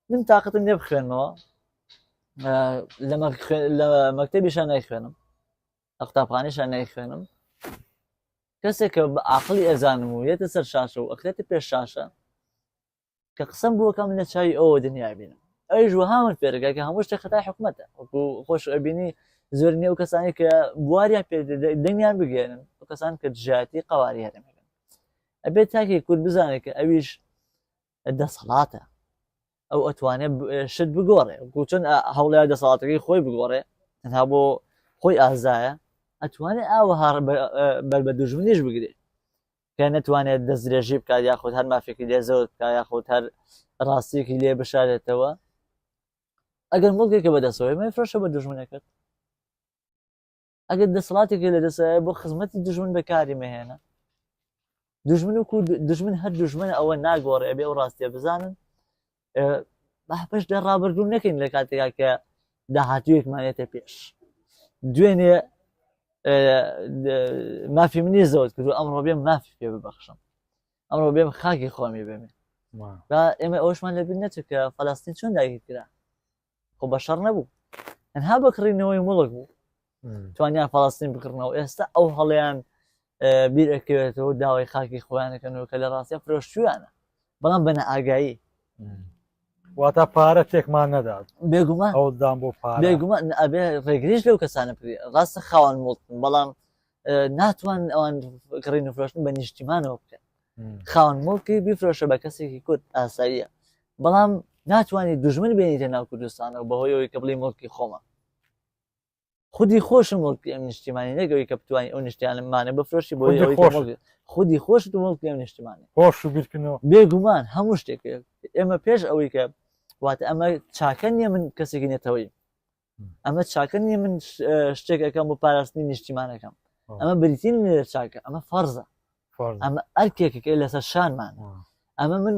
من تااقتم لێ بخوێنمەوە لە مەکتەبیشان نایخوێنم لە قوتابخانەیشان نایخوێنم کەسێک کە بە عاقڵی ئەزانم و یێتە سەر شاشە و ئەکرێتە پێش شاشە کە قسەم بووەکەم لە چاوی ئەوە دنیا بینم ئەویش وەهامان فێرەکە کە هەموو شتێک خەتای حکوومەتە وەکو خۆش ئەبینی زۆر نییە و کەسانی کە بواریان پێ دەنگیان بگێنن و کەسان کە دژایەتی قەواری هەرێمەکەن ئەبێت تاکی کورد بزانێت کە ئەویش دەسەڵاتە ئەو ئەتوانێت شت بگۆڕێ چۆن هەوڵای دەسەڵاتەکەی خۆی بگۆڕێ تەنها بۆ خۆی ئازایە ئەتوانێت ئاوەها بەر بە دوژمنیش بگرێت کە نەتوانێت دەستدرێژی بکات یاخود هەر مافێکی لێزەوت بکات یاخود هەر ڕاستیەکی لێ بشارێتەوە ئەگەر مڵکێکە بەدەستەوەی مە فرۆشە بە دوژمنەکەت ئەگەر دەسەڵاتێکی لە دەسایە بۆ خزمەتی دوژمن بەکاری مەهێنە دوژمن هەر دوژمنە ئەوە ناگۆڕێ ئەبێ ئەو ڕاستیە بزانن بەش دەڕابردوو نەکەین لە کاتێکا کە داهاتوویەکمانێتە پێش دوێنێ مافی منی زەوت کردو ئەمڕۆ بێم مافی پێ ببەخشم ئەمڕۆ بێم خاکی خۆمی بێمێ ئێمە ئەوشمان لەبیر نەچێت کە فەڵاستین چۆن داگیر کرا خۆ بەشەڕ نەبوو تەنها بەکڕینەوەی مڵک بوو توانیان فەڵاستین بکردنەوە ئێستا ئەو هەڵیان بیر ئەکەوێتەوە داوای خاکی خۆیانەکەنەوە کە لە ڕاستیە فرۆشتویانە بەڵام بەنە ئاگایی واتە پارە تێکمان نەدات بێگومان ئەودان بۆ پارە بێگومان ئەبێ ڕێگریش لەو کەسانە ڕاستە خاوەن مڵتن بەڵام ناتوان ئەوان کڕین و فرۆشتن بە نیشتیمانەوە بکەن خاوەن مڵکی بیفرۆشە بە کەسێکی کورد ئاساییە بەڵام ناتوانانی دوژمن بێنیتە ناو کوردستانەوە بەهۆی ئەوەی کە بڵی مڵکی خۆمە خودی خۆشم وەڵکی ئەم نیشتیمانی نەگەوی کە بتوانانی ئەو نیشتیانمانە بفرۆشی بۆ خودی ئەوەی کە خۆش. مڵکی خودی خۆشت و مڵکی ئەم نیشتیمانی خۆش و بیرکردنەوە بێگومان هەموو شتێک ئێمە پێش ئەوەی کە واتە ئەمە چاکە نییە من کەسێکی نێتەوەی ئەمە چاکە نییە من شتێک ئەەکەم بۆ پاراستنی نیشتیمانەکەم ئەمە بریتین لێ چاکە ئەمە فەرزە ئەمە ئەرکێکەکە لەسەر شانمان ئەمە من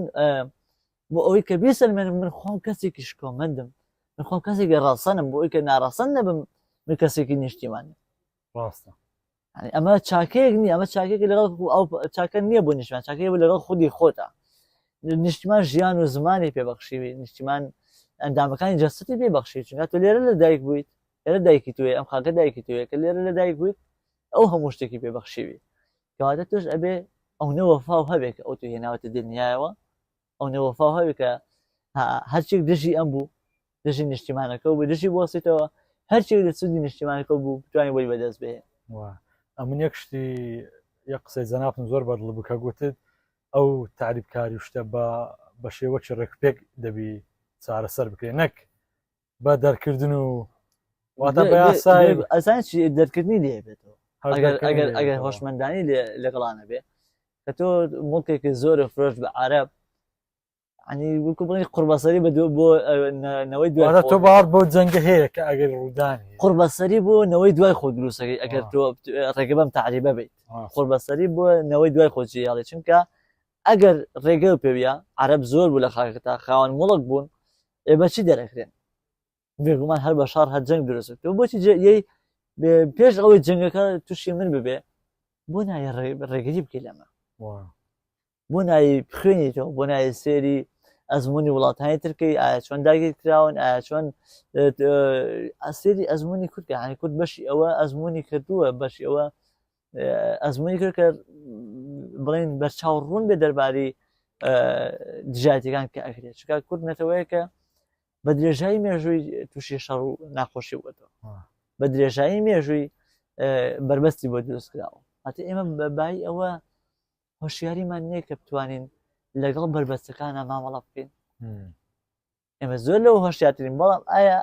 بۆ ئەوەی کە بیسەلمێن من خۆم کەسێکی شکۆمەندم من خۆم کەسێکی ڕاستەنم بۆ ئەوی کە ناڕاستەن نەبم من کەسێکی نیشتیمانی ڕاستە ئەمە چاکەیەک نییە ئەمە چاکێکی لەگەڵ ئەو چاکە نییە بۆ نیشتمان چاکەیە بۆ لەگەڵ خودی خۆتە نیشتمان ژیان و زمانی پێبەخشیوی نیشتمان ئەندامەکانی جەستی پێبەخشی چونکە تۆ لێرە لە دایک بوویت لێرە دایکی توێ ئەم خاکە دایکی توێ کە لێرە لە دایک بوویت ئەو هەموو شتێکی پێبەخشیوی کەواتە تۆش ئەبێ ئەو نەوەفاو هەبێت کە ئەو تو هێناوەتە دنیایەوە ئەو نەوەفاو هەبێت کە هەرچێک دژی ئەم بوو دژی نیشتیمانەکە بوو دژی بۆسیتەوە هەرچێک لە سودی نیشتیمانەکە بوو بتوانانی بۆی بەدەست بێ ئەمن یەک شتی یەک قسەی جەنابم زۆر بەدڵ بوو کە گوتت ئەو تعریبکاری شتە بە شێوەکی ڕێکپێک دەبی چارەسەر بکرێت نەک بە دەرکردن و واتە بە یاسای ئەزان دەرکردنی لێبێتەوە ئەگەر هۆشمەندانی لەگەڵانە بێ کە تۆ مڵکێکی زۆر فرۆش بە عەرەب عنی وەکو بڵێ قوربەسەری بە بۆ نەوەی دوای تۆ باوەڕ بۆ جەنگە هەیە کە ئەگەر ڕوودانی قوربەسەری بۆ نەوەی دوای خۆ دروستەکەی ئەگەر تۆ ڕێگە بەم تعریبە بیت قوربەسەری بۆ نەوەی دوای خۆجی هەڵێ چونکە ئەگەر ڕێگە پێویە عەرەب زۆر بوو لە خاکەتا خاوەن مڵک بوون ئێمە چی دەرەکرێن بێگومان هەر بە شار هەر جەنگ دروست تۆ بۆچی پێش ئەوەی جەنگەکە تووشی من ببێ بۆ نایە ڕێگەری بکەی لەمە بۆ نایی بخوێنیتەوە بۆ نایە سێری ئەزمموی وڵاتانی ترکەی ئایا چۆن داگیر کراون ئایا چۆن ئەسێری ئەزمموی کورتکە هەنی کورد بەشی ئەوە ئەزمموی کردووە بەشی ئەوە ئەزمموی کرد کە بڵێن بەرچاو ڕوون بێ دەرباری دژایەتەکان کە ئەکرێت چکە کورد نەتەوەیە کە بە درێژایی مێژووی تووشی شەڕ و ناخۆشی بووەوە بە درێژایی مێژووی بربەستی بۆ دروست کراوە هەتا ئێمە بەبایی ئەوە هۆشیاریمان نییە کە بتوانین لەگەڵ بربەستەکانە مامەڵە بکەین ئێمە زۆر لەو هۆشیارترین بەڵام ئایا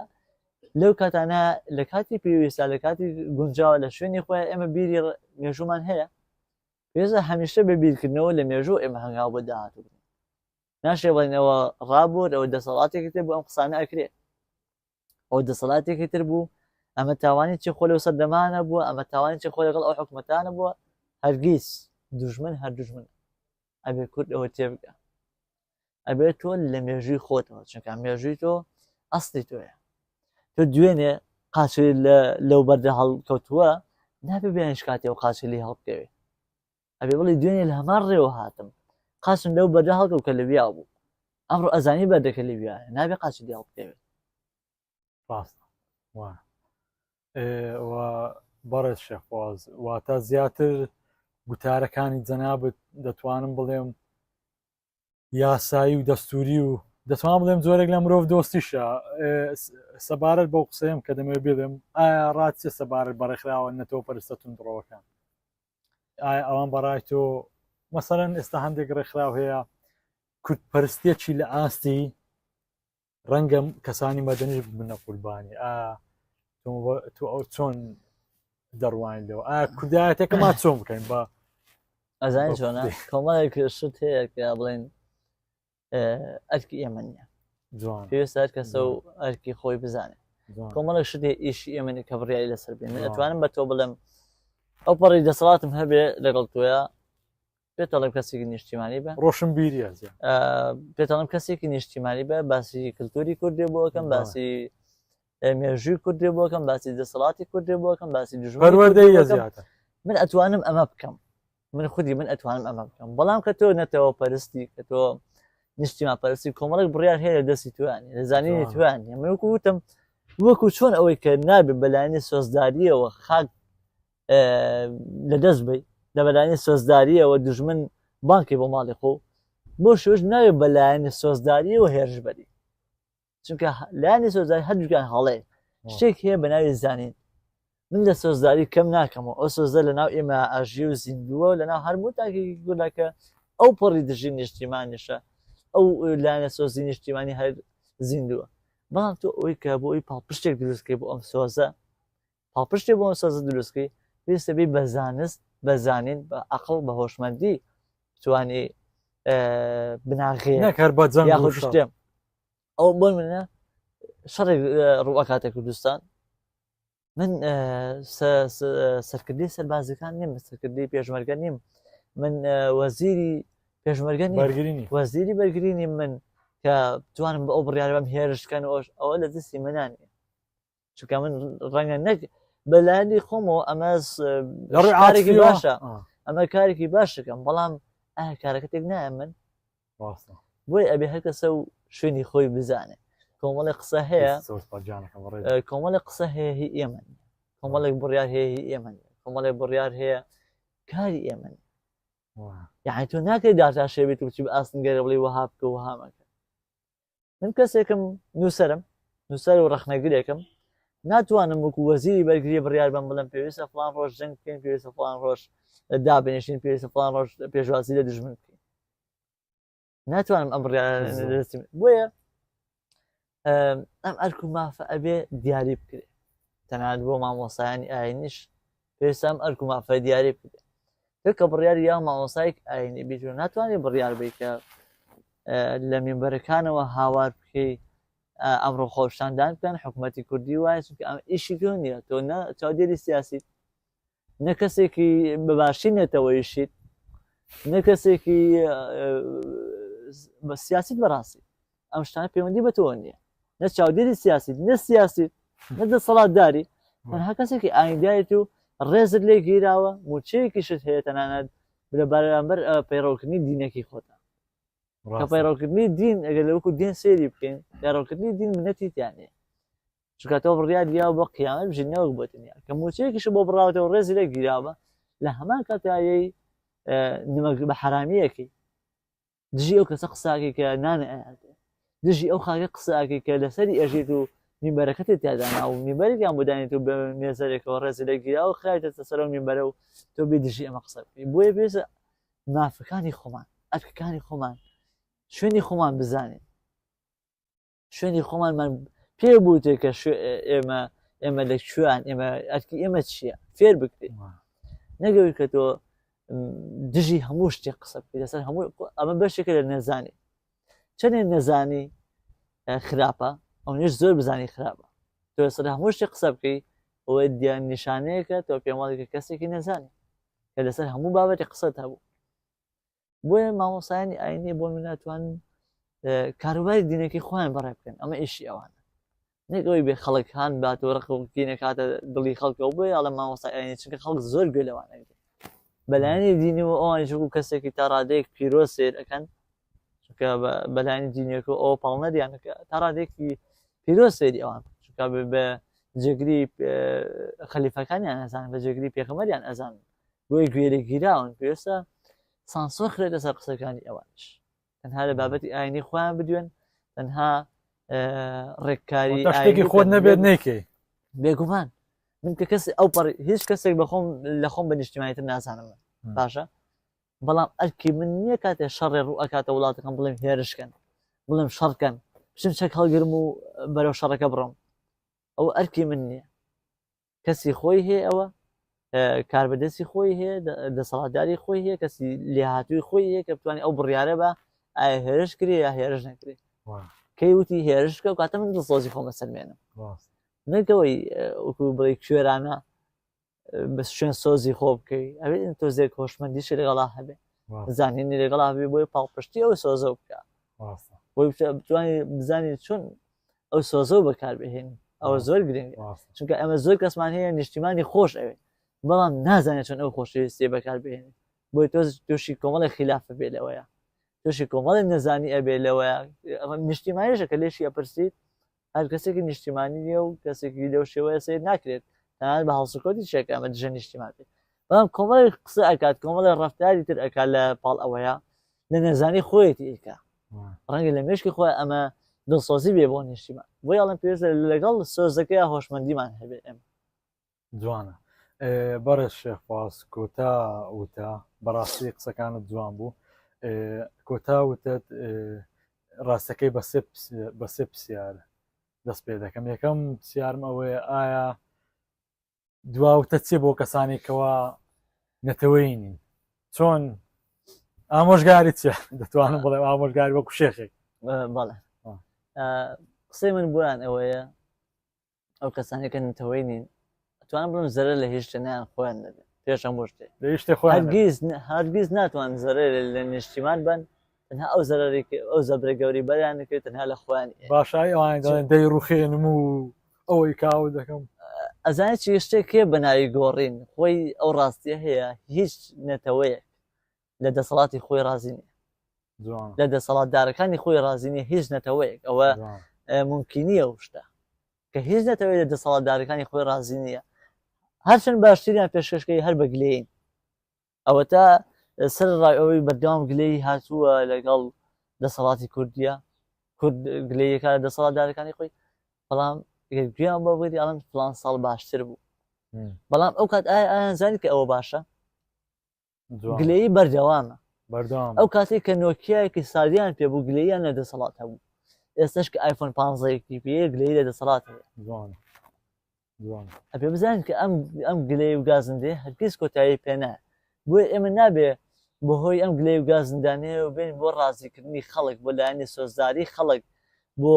لەو کاتانە لە کاتی پێویستە لە کاتی گونجاوە لە شوێنی خۆیان ئێمە بیری مێژومان هەیە پێویستە هەمیشە بە بیرکردنەوە لە مێژوو ئێمە هەنگاو بۆ داهاتوو بکەین ناشێ بڵێنەوە ڕابوو ئەوە دەسەڵاتێکی تر بوو ئەم قسانە ئەکرێت ئەو دەسەڵاتێکی تر بوو ئەمە تاوانی چی خۆ لەو سەردەمانە بووە ئەمە تاوانی چی خۆ لەگەڵ ئەو حکومەتانە بووە هەرگیز دوژمن هەر دوژمن ئەبێ کورد ئەوە تێبگە ئەبێت تۆ لە مێژووی خۆتەوە چونکە مێژووی تۆ ئەستی تۆیە تۆ دوێنێ قاچی لەو بەردە هەڵکەوتووە نابێ بێنش کاتێ و قاچی لێ هەڵبکەوێ ئەبێ بڵی دوێنێ لە هەمان ڕێوە هاتم قاچم لەو بەردە هەڵکەوت کە لەویا بوو ئەمڕۆ ئەزانی بەردەکە لەویایە نابێ قاچی لێ هەڵبکەوێت ڕاستە بەڕێز شێخواز واتە زیاتر گوتارەکانی جەنابەت دەتوانم بڵێم یاسایی و دەستوری و دەتوانم بڵێم زۆرێک لە مرۆڤ دۆستیشە سەبارەت بەو قسەیەم کە دەمەوێت بێڵێم ئایا ڕاتچە سەبارەت بەڕێکخراوە نەتەوە پەرستە توندڕەوەکان ئایا ئەوان بەڕای تۆ مەسەرەن ئێستا هەندێک ڕێکخراو هەیە کورتپەرستێکی لە ئاستی ڕەنگە کەسانی مەدەنیش بنە قوربانی تۆ ئەو چۆن دەڕوان لەوە ئایا کوردایەتێکە ما چۆن بکەین بە ئەزانی چۆنە کۆمەڵێک شت هەیە کە بڵێن ئەرکی ئێمە نییە پێویستە هەر کەسە و ئەرکی خۆی بزانێت کۆمەڵێک شتێ ئیشی ئێمەنی کە بڕیایی لەسەر بێن ئەتوانم بە تۆ بڵێم ئەو پەڕی دەسەڵاتم هەبێ لەگەڵ تۆیە پێتەڵم کەسێکی نیشتیمانی بە ڕۆشن بیریە پێتەڵم کەسێکی نیشتیمانی بە باسی کللتوری کوردێ بۆکەم باسی مێژووی کوردێ بۆکەم باسی دەسەڵاتی کوردێ بۆکەم باسی دژوەروەردەی زیاتر من ئەتوانم ئەمە بکەم من خودی من ئەتوانم ئەمە بکەم بەڵام کە تۆ نەتەوە پەرستی کە تۆ نیشتیمان پەرستی کۆمەڵێک بڕیار هەیە دەستی توانی لەزانینی توانی من وەکو وتم وەکو چۆن ئەوەی کە نابێ بەلایەنی سۆزداریەوە خاک لەدەست بی لە بەلایەنی سۆزداریەوە دوژمن بانکی بۆ ماڵی خۆ بۆ شۆش ناوێت بەلایەنی سۆزداریەوە هێرشبەری چونکە لایەنی سۆزداری هەردووکان هەڵەیە شتێک هەیە بە ناوی زانین من لە سۆزداری کەم ناکەمەوە ئەو سۆزدە لە ناو ئێمە ئاژی و زیندووە لە ناو هەرموو تاکێکی گوڵەکە ئەو پەڕی دژی نیشتیمانیشە ئەو لایەنە سۆزی نیشتیمانی هەر زیندووە بەڵام تۆ ئەوەی کە بۆ ئەوی پاڵپشتێک دروستکەی بۆ ئەم سۆزە هەڵپشتێ بۆ سۆزە دروستکەی پێویستە بێ بە زانست بە زانین بە عەقڵ بە هۆشمەندی بتوانێ بناغێ نەکار بە جەنگ و یاخود شەڕ. شتێ ئەو بۆ منە شەڕێک ڕوئەکاتە کوردستان من سەرکردەی سەربازەکان نیم سەرکردەی پێشمەرگە نیم من وەزیری پێشمەرگە نیم بەرگری وەزیری بەرگری نیم من کە بتوانم بە ئەو بڕیارە بەم هێرشکەن ئەوە لە دەستی منانێ چونکە من ڕەنگە نەک بەلایەنی خۆمەوە ئەمە کارێکی باشە ئەمە کارێکی باشەکەم بەڵام ئایا کارەکەتێک نایە من بۆی ئەبێ هەر کەسە و شوێنی خۆی بزانێ کۆمەڵی قسە هەیە کۆمەڵی قسە هەیە هی ئێمە کۆمەڵێک بڕیار هەیە هی ئێمە کۆمەڵێک بڕیار هەیە کاری ئێمە یعنی تۆ ناکەی داتا شێبێت و چی بە ئاستنگەرە بڵێ وەها بکە وەها مەکە من کەسێکم نووسەرم نووسەر و ڕەخنەگرێکم ناتوانم وەکو وەزیری بەرگری بڕیار بم بڵم پێویستە فڵان ڕۆژ جەنگ بکەین پێویستە فڵان ڕۆژ دابنێشین پێویستە فڵان ڕۆژ پێشوازی لە دژمن بکەین ناتوانم ئەم بڕیارە بۆیە ئەم ئەرک و مافە ئەبێ دیاری بکرێت تەنانەت بۆ مامۆسایانی ئاینیش پێویستە ئەم ئەرک و مافە دیاری بکرێت کە بڕیاری یا مامۆسایك ئاینی بیت ناتوانێت بڕیار بێت کە لە مینبەرەکانەوە هاوار بکەی ئەمڕۆ خۆشتاندان بکەن حکوومەتی کوردی وایە چونکە ئەم ئیشی تۆ نییە تۆ چاودێری سیاسی نە کەسێکی بەباشی نێتەوەیشیت نە کەسێکی بە سیاست بەڕاستی ئەم شتانە پەیوەندی بە تۆ نییە نە چاودێری سیاسی نە سیاسی نە دەسەڵاتداری تەنها کەسێکی ئاینیدایەت و ڕێزت لێ گیراوە موچەیەکی شت هەیە تەنانەت لە بەرامبەر پەیڕەوکردنی دینێکی خۆتە کە پەیڕەوکردنی دین ئەگەر لەوەکو دین سێری بکەین پەیڕەوکردنی دین منەتی تیانەیە چونکە تۆ بڕیار دیاوە بۆ قیامەت بژینەوەک بۆ دنیا کە موچەیەکیش بۆ بڕاوەتەوە ڕێزی لێ گیراوە لە هەمان کاتایەی نمەک بە حرامیەکەی دژی ئەو کەسە قساکەی کە نانە ئااتێ دژی ئەو خاکە قساکەی کە لەسەری ئەژێت و میمبەرەکەت تیادانا و میمبەرێکیان بۆدانێت و بە مێزەرێکەوە ڕێزی لێ گیراوە خایتە سەر و میمبەرە و تۆ بێ دژی ئەمە قسە بکەی بۆیە پێویستە مافەکانی خۆمان ئەرکەکانی خۆمان شوێنی خۆمان بزانین شوێنی خۆمانمان پێ بووتێ کە ئێمە لەکوێیان ئێمە ئەرکی ئێمە چییە فێر بکرێت نەگەوی کە تۆ دژی هەموو شتێک قسە بکەیت لەسەر هەموو ئەمە بەشێکە لە نەزانی چەندێک نەزانی خراپە ئەو نێش زۆر بزانی خراپە تۆ لەسەر هەموو شتێک قسە بکەی ئەوە دیان نیشانەیەکە تۆ پێماڵێکە کەسێکی نەزانی کە لەسەر هەموو بابەتی قسەت هەبوو بۆیە مامۆسایانی ئاینی بۆ من ناتوانن کاروباری دینەکەی خۆیان بەڕێ بکەن ئەمە ئیشی ئەوانە نەکەوەی بێ خەڵکان باتەوە ڕقینە کاتە دڵی خەڵکەوە بۆیە ئەڵە مامۆسای ئاینی چونکە خەڵک زۆر گوێ لەوانە بەلایانی دینیەوە ئەوانیشکو کەسێکی تا ڕادەیەک پیرۆز سیر ئەەکەن چونکە بەلایانی دینیەکە ئەوە پاڵ نەدیانەکە تا ڕادێکی پیرۆز سێری ئەوان چونکە بە جێگری خەلیفەکانیان ئەزانن بە جێگری پێغەمبەریان ئەزانن بۆی گوێرە گیراون پێویستە سانسۆر خرێت لەسەر قسەکانی ئەوانش تەنها لە بابەتی ئاینی خۆیان بدوێن تەنها ڕێککاری شتێکی خۆت نەبێت نەیکەی بێگومان من کە کەس ئەو هیچ کەسێک بەخۆم لە خۆم بە نیشتیمانیتر نازانم باشە بەڵام ئەرکی من نییە کاتێ شەڕێ ڕوو ئەکاتە وڵاتەکەم بڵێم هێرشکەن بڵێم شەڕکەن بچم چەک هەڵگرم و بەرەو شەڕەکە بڕۆم ئەو ئەرکی من نییە کەسی خۆی هەیە ئەوە کاربەدەستی خۆی هەیە دەسەڵاتداری خۆی هەیە کەسی لێهاتووی خۆی هەیە کە بتوانێت ئەو بڕیارە بە ئایا هێرش کرێ یا هێرش نەکرێت کەی وتی هێرشکە و کاتە من دڵسۆزی خۆمە سەرمێنم نەکەوەی وەکو بڵێ کوێرانە بە شوێن سۆزی خۆ بکەی ئەوێ تۆزێک هۆشمەندیش لەگەڵا هەبێ زانینی لەگەڵا هەبێ بۆی پاڵپشتی ئەو سۆزە بکە بۆی بتوانانی بزانین چۆن ئەو سۆزە و بەکاربهێنی ئەوە زۆر گرنگە چونکە ئەمە زۆر کەسمان هەیە نیشتیمانی خۆش ئەوێ بەڵام نازانێت چۆن ئەو خۆشەویستێ بەکاربهێنی بۆی تۆ تووشی کۆمەڵی خلافە بێ لەوەیە تووشی کۆمەڵی نەزانی ئەبێ لەوەیە نیشتیمانیشە کە لێشی ئەپرسیت هەر کەسێکی نیشتیمانی نیە و کەسێکی لەو شێوەیە سیر ناکرێت تەنانەت بە هەڵسوکۆتی شێکە ئەمە دژە نیشتیمان بێت بەڵام کۆمەڵی قسە ئەکات کۆمەڵی ڕەفتاری تر ئەکات لە پاڵ ئەوەیە لە نەزانی خۆیەتی ئیکە ڕەنگە لە مێشکی خۆی ئەمە دڵسۆزی بێ بۆ نیشتیمان بۆی ئەڵێن پێویستە لەگەڵ سۆزەکەی هۆشمەندیمان هەبێ ئێمە جوانە بەڕێز شێخواز کۆتا وتە بەڕاستی قسەکانت جوان بوو کۆتا وتت ڕاستەکەی بە سێ پرسیارە دەست پێ دەکەم یەکەم پرسیارم ئەوەیە ئایا دواوتە چێ بۆ کەسانی کەوا نەتەوەینین چۆن ئامۆژگاری چە دەتوانم بڵێم ئامۆژگاری وەکو شێخێک بەڵێ قسەی من بۆیان ئەوەیە ئەو کەسانی کە نەتەوەی نین ئەتوانم بڵم زەرەر لە هیچ شتێنیان خۆیان دەبێت پێش هەموو شتێک لە هیچ شتێک خۆیان هەرگیز ناتوان زەرەر لە نیشتیمان بن تەنها ئەو زەرەری ئەو زەبرە گەوری بەریان دەکرێت تەنها لە خۆیان باشایی ئەوان دەڵێن دەی ڕوخێنم و ئەوەی کاو دەکەم ئەزانێت چی شتێک کێ بەناوی گۆڕین خۆی ئەو ڕاستیە هەیە هیچ نەتەوەیەک لە دەسەڵاتی خۆی رازی نییە لە دەسەڵاتدارەکانی خۆی رازی نییە هیچ نەتەوەیەک ئەوە ممکنیە و شتە کە هیچ نەتەوەی لە دەسەڵاتدارەکانی خۆی رازی نییە هەرچەند باشترین پێشکەشکەی هەر بە گلەیین ئەوە تا سەر ڕای ئەوەی بەردەوام گلەی هاتووە لەگەڵ دەسەڵاتی کوردیە کورد گلەیەکە لە دەسەڵاتدارەکانی خۆی بەڵام گویان بۆ بگەری ئەڵەن فڵان ساڵ باشتر بوو بەڵام ئەو کات ئایان زانی کە ئەوە باشە گلەیی بەردەوامە ئەو کاتێک کە نۆکیایەکی سادیان پێبوو گلەییان لە دەسەڵات هەبوو ئێستش کە ئایفۆن 15 پێ گلەی لە دەسەڵات هەیە ئەبێ بزانین کە ئەم گلەی و گازندێ هەرگیز کۆتایی پێ نایە بۆیە ئێمە نابێ بەهۆی ئەم گلەی و گازندانەیە و بین بۆ ڕازیکردنی خەڵک بۆ لایەنی سۆزداری خەڵک بۆ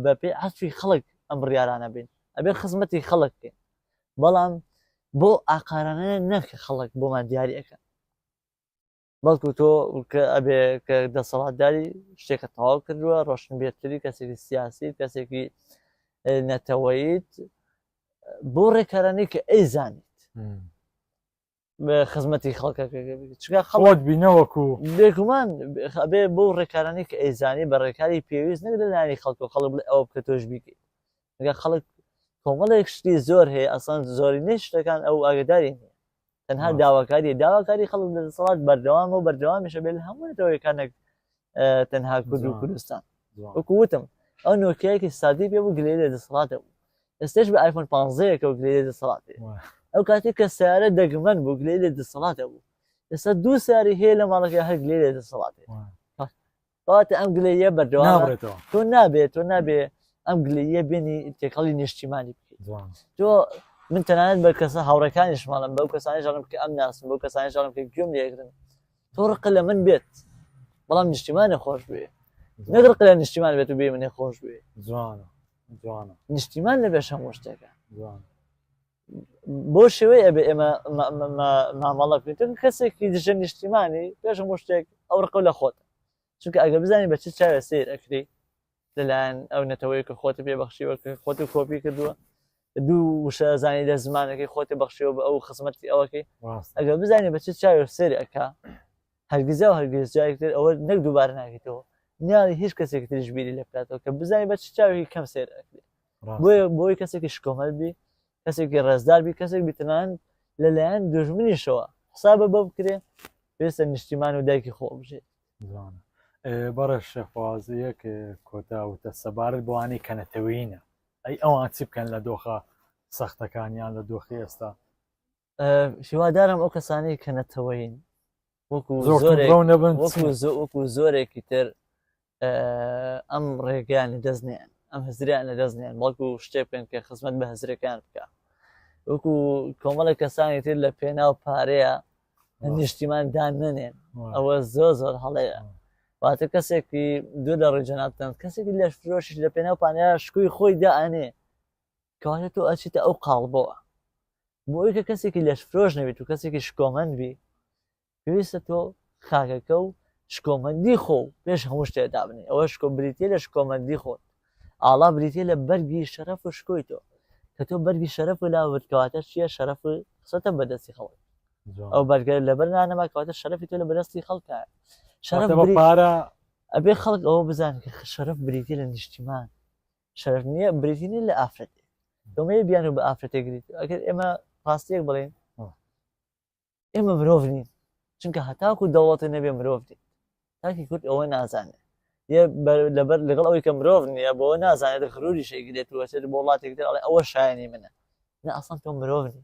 بە پێی عەتفی خەڵک ئەم بڕیارانە بین ئەبێ خزمەتی خەڵک بکەین بەڵام بۆ ئاقارانە نەکە خەڵک بۆمان دیاریەکە بەڵکو تۆ کە ئەبێ کە دەسەڵاتداری شتێکە تەواو کردووە ڕۆشنبێرتری کەسێکی سیاسی کەسێکی نەتەوەییت بۆ ڕێکارانەی کە ئەیزانیت بە خزمەتی خەڵکەکە خەڵک بینەوەکو بێگومان بێ بۆ ڕێکارانی کە ئەیزانی بە ڕێکاری پێویست نەک لەلایەنی خەڵک و خەڵک بڵێ ئەوە بکە تۆش بیکەیت ئەگە خەڵک کۆمەڵێک شتی زۆر هەیە ئەسان زۆری نەی شتەکان ئەو ئاگداری نیە تەنها داواکاری خەڵک لە دەسەڵات بەردەوام و بەردەوامیشە بێت لە هەموو نەتەوەیەکانێک تەنها کورد و کوردستان وەکو وتم ئەو نۆکیایەکی سادی پێ بوو گلەی لە دەسەڵاتە بوو ئێستش بە ئایفۆن 15 و گلەی لە دەسەڵات ئەو کاتێک کە سیارە دەگمەن بوو گلەی لە دەسەڵاتە بوو ئێستا دوو سیاری هەیە لە ماڵەکە هەر گلەی لە دەسەڵات کەواتە ئەم گلەیە بەردەوام تۆ نابێت ئەم گلەیە بێنی تێکەڵی نیشتیمانی بکەیت تۆ من تەنانەت بە کەسە هاوڕەکانیشماڵم بەو کەسانی ژەڵم کە ئەم ناسم بەو کەسانی ژەڵم کە گوێم لێکردن تۆ ڕقە لە من بێت بەڵام نیشتیمانە خۆش بێ نەگڕقە لە نیشتیمان بێت و بێ منێ خۆش بێ نیشتیمان لەبێش هەموو شتێکە بۆ شێوەیە ئەبێ ئێمە مامەڵە بکەین کەسێکی دژە نیشتیمانی پێش هەموو شتێک ئەو ڕقە لە خۆت چونکە ئەگە بزانانی بە چ چاوێ سیر ئەکری لەلایەن ئەو نەتەوەی کە خۆت پێبەخشیوە خۆت کۆپی کردووە دوو وشە زانی لە زمانەکەی خۆتی بەخشیەوە بە ئەو خزمەتی ئەوەکەی ئەگە بزانانی بە چ چاوێ سیر ئەکا هەرگیزە و هەرگیز جایەکتر ئەوە نەک دووبارە ناکەیتەوە نیاڵی هیچ کەسێکی تریش بیری لێ بکاتەوە کە بزانی بە چ چاوێکی کەم سیر ئەکرێت بۆی کەسێکی شکۆمەل بی کەسێکی ڕێزدار بی کەسێک بیتنان لەلایەن دوژمنیشەوە حسابە بە بکرێ پێویستە نیشتیمان و دایکی خۆ بژێت بەڕێ شەخوازیەک کۆتاوتە سەبارەت بۆوانەی کە نەتەوەیینە ئەی ئەوان چی بکەن لە دۆخە سەختەکانیان لە دۆخی ئێستا هیوادارم ئەو کەسانی کە نەتەوەیین وەکو زۆرێکی تر ئەم ڕێگەیان لە دەستنیان ئەم هەزریان لە دەستنیان بەڵکو شتێک بکەن کە خزمەت بە هەزرەکان بکە وەکو کۆمەڵە کەسانی تر لە پێناو پارەیە نیشتیمان دان نەنێن ئەوە زۆر هەڵەیە واتە کەسێکی دوو لە ڕێجەناتەن کەسێکی لەش فرۆشیش لە پێناو پانیا شکوی خۆی دائانێ کەواتە تۆ ئەچیتە ئەو قاڵبەوە بۆی کە کەسێکی لەش فرۆش نەبێت و کەسێکی شکۆمەند بی پێویستە تۆ خاکەکە و شکۆمەندی خۆ پێش هەموو شتێدا بنێ ئەوە بریتێ لە شکۆمەندی خۆت ئاڵا بریتێ لە بەرگی شەرەف و شکۆی تۆ کە تۆ بەرگی شەرەف و لاوت کەواتە چییە شەرەف قسەتە بەدەستی خەڵک ئەو بەرگە لەبەر نانەما کەواتە شەرەفی تۆ لە بەدەستی خەڵکە شەرەف پارە ئەبێ خەڵک ئەوە بزانن کە شەرەف بریتێ لە نیشتیمان شەرەف نییە بریتی نیە لە ئافرەتێ دۆمەیە بیان و بە ئافرەتێک گریت ئەگەر ئێمە ڕاستیەک بڵێن ئێمە مرۆڤ نین چونکە هەتاکو دەوڵەتە نەبێ مرۆڤ دێت تاکی کورد ئەوە نازانێت لەبەر لەگەڵ ئەوەی کە مرۆڤ نییە بۆ نازانێت خروری شێگرێت وەچێت بۆ وڵاتێک تر ئەڵێ ئەوە شایانی منە نە ئەسڵان تۆ مرۆڤ نی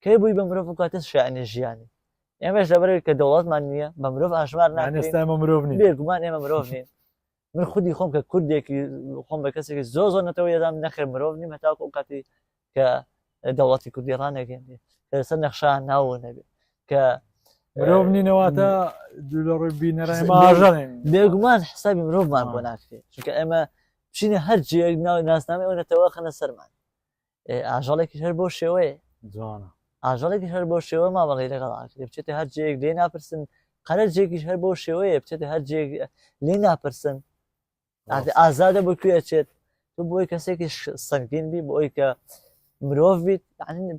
کەی بووی بە مرۆڤ کاتە شایانی ژیانی ئێمەش لەبەرەوەی کە دەوڵەتمان نییە بە مرۆڤ ئاشمار نانێستا ئێمە مرۆڤ نین بێگومان ئێمە مرۆڤ نین من خودی خۆم کە کوردێکی خۆم بە کەسێکی زۆر نەتەوە یەدام نەخێر مرۆڤ نیم هەتاکو ئەو کاتی کە دەوڵەتی کوردی ڕانەگەێنێ کە لەسەر نەخشان ناوە نەبێت کە مرۆڤ نینەواتە دوو لە ڕووی بینەرانی ماژەڵێن بێگومان حسابی مرۆڤمان بۆ ناکرێت چونکە ئێمە بچینە هەر جێک ناو ناسنامە ئەو نەتەوە خەنە سەرمان ئاژەڵێکی هەر بۆ شێوەیە جوانە ئاژەڵێکی هەر بۆ شێوە ماوەڵی لەگەڵاکرێ بچێتە هەر جێک لێ ناپرسن قەرە جێکیش هەر بۆ شێوەیە بچێتە هەر جێک لێ ناپرسن ئازادە بۆ کوێچێت تو بۆی کەسێکی سەنگین بی بۆ ئەوی کە مرۆڤ بیت